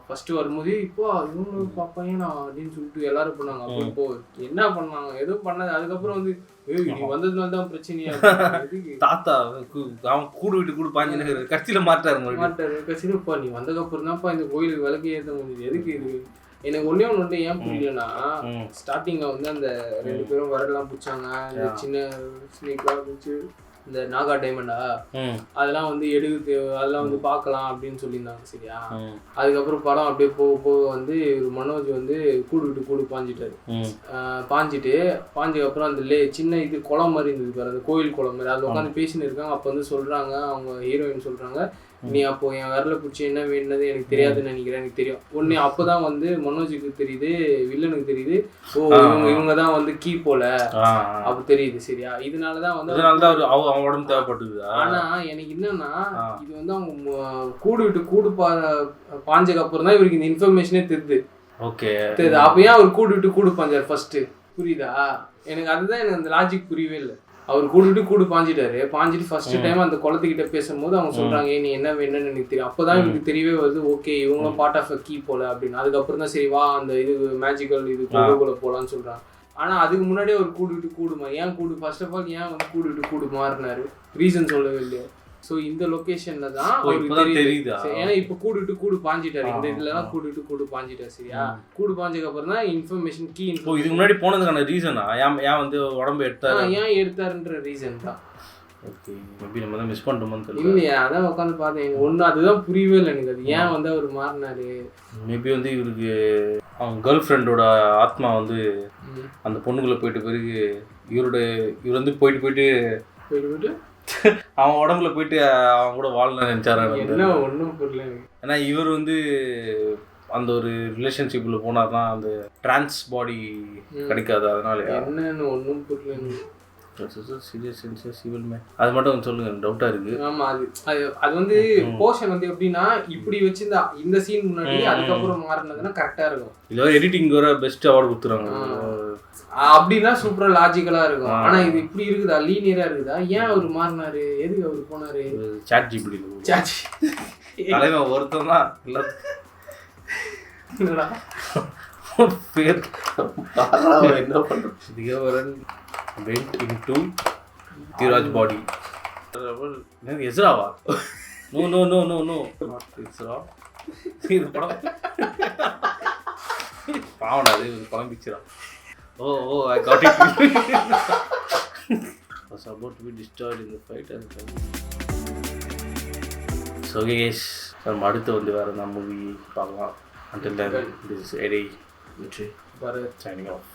ஃபர்ஸ்ட் வரும்போது இப்போ இவங்க பாப்பாங்க நான் அப்படின்னு சொல்லிட்டு எல்லாரும் பண்ணாங்க. அப்போ இப்போ என்ன பண்ணாங்க, எதுவும் பண்ணாது. அதுக்கப்புறம் வந்து நீ வந்ததுனால தான் பிரச்சனையா, தாத்தா அவன் கூடு பாஞ்சு கட்சியில மாட்டாரு. கட்சியில இப்போ நீ வந்ததுக்கப்புறம் தான்ப்பா இந்த கோயிலுக்கு விளக்கு ஏற்ற முடியுது. எதுக்கு இது? எனக்கு ஒன்னே ஒன்று ஏன் புரியலன்னா, ஸ்டார்டிங்ல வந்து அந்த 2 பேரும் வரலாம் பிடிச்சாங்க, இந்த சின்ன ஸ்னேக்லாம் பிடிச்சி இந்த நாகா டைமண்டா அதெல்லாம் வந்து எடுத்து அதெல்லாம் வந்து பார்க்கலாம் அப்படின்னு சொல்லியிருந்தாங்க. சரியா, அதுக்கப்புறம் படம் அப்படியே போக வந்து மனோஜ் வந்து கூடு பாஞ்சிட்டாரு. பாஞ்சதுக்கப்புறம் அந்த சின்ன இது குளம் மாதிரி இருந்தது பாரு, அந்த கோயில் குளம் மாதிரி, அதில் உட்காந்து பேசின்னு இருக்காங்க. அப்போ வந்து சொல்றாங்க, அவங்க ஹீரோயின் சொல்றாங்க, நீ அப்போ என் வரல பிடிச்சி என்ன வேணுனது எனக்கு தெரியாதுன்னு நினைக்கிறேன், எனக்கு தெரியும் ஒன்னு. அப்போதான் வந்து மனோஜுக்கு தெரியுது, வில்லனுக்கு தெரியுது, ஓ இவங்க தான் வந்து கீ போல அப்ப தெரியுது. சரியா, இதனாலதான் வந்து உடம்பு தேவைப்பட்டது. ஆனா எனக்கு என்னன்னா, இது வந்து அவங்க கூடு பாஞ்சதுக்கு அப்புறம் தான் இவருக்கு இந்த இன்ஃபர்மேஷனே தெரியுது. ஓகே, அப்ப ஏன் அவர் கூடு பாஞ்சார் ஃபர்ஸ்ட்? புரியுதா எனக்கு? அதுதான் எனக்கு அந்த லாஜிக் புரியவே இல்லை. அவர் கூடு பாஞ்சிட்டு ஃபர்ஸ்ட் டைம் அந்த குளத்துக்கிட்ட பேசும்போது அவங்க சொல்றாங்க, நீ என்ன வேணும்னு எனக்கு தெரியும். அப்பதான் எனக்கு தெரியவே வருது, ஓகே இவங்களும் பார்ட் ஆஃப் கீ போல அப்படின்னு. அதுக்கப்புறம் தான் சரி வா அந்த இது மேஜிக்கல் இது கூட போலான்னு சொல்றாங்க. ஆனா அதுக்கு முன்னாடியே ஒரு கூடுமா, ஏன் ஃபர்ஸ்ட் ஆஃப் ஆல் ஏன் வந்து கூடு மாறினாரு, ரீசன் சொல்லவே இல்லையா? ஸோ இந்த லொக்கேஷன்ல தான் தெரியுது. ஏன்னா இப்போ கூடு பாஞ்சிட்டாரு, இந்த இதுலதான் கூடு பாஞ்சிட்டாரு. சரியா, கூடு பாஞ்சதுக்கு அப்புறம் தான் இன்ஃபர்மேஷன் கீ இதுக்கு முன்னாடி போனதுக்கான ரீசனா ஏன் வந்து உடம்பு எடுத்தாருன்ற ரீசன் தான். ஓகே, மேபி நம்ம தான் மிஸ் பண்ணிட்டோம்னு தெரியல. இல்லையா, அதான் உட்காந்து பார்த்தேன். ஒன்று அதுதான் புரியவே இல்லை எனக்கு, அது ஏன் வந்து அவர் மாறினாரு. மேபி வந்து இவருக்கு அவன் கேர்ள் ஃப்ரெண்டோட ஆத்மா வந்து அந்த பொண்ணுக்குள்ளே போயிட்டு பிறகு இவர் வந்து போயிட்டு அவன் உடம்புல போயிட்டு அவன் கூட வாழணும்னு நினச்சாரு. என்ன ஒன்றும் புரியல. ஏன்னா இவர் வந்து அந்த ஒரு ரிலேஷன்ஷிப்பில் போனால் தான் அந்த டிரான்ஸ் பாடி கிடைக்காது. அதனால என்னன்னு ஒன்றும் புரியல. அது மட்டும் சொல்லுங்க, டவுட்டா இருக்கு. ஆமா, அது வந்து போர்ஷன் வந்து எப்படின்னா இப்படி வச்சிருந்தா இந்த சீன் முன்னாடி அதுக்கப்புறம் மாறினதுன்னா கரெக்டா இருக்கும். இல்ல எடிட்டிங் வர பெஸ்ட் அவார்டு கொடுத்துறாங்க அப்படின்னா சூப்பரா லாஜிக்கலா இருக்கும். ஆனா இது இப்படி இருக்குதா, லீனியரா இருக்குதா? ஏன் அவர் மாறினாரு, எதுக்கு அவர் போனாரு? சாட் ஜிபிடி தலைவன் ஒருத்தன் தான் பேர் என்ன பண்ற திகவரன் went into Dhiraj body. எஸ்ராவா? No not Ezra. இது படம் பாவனா, அது படம் பிக்சரா? Oh I got it. Was about to be destroyed in the fight and so guys, நம்ம அடுத்து வந்து வேற நம்ம மூவி பார்க்கலாம். Until then, this is Eddie Mitri signing off.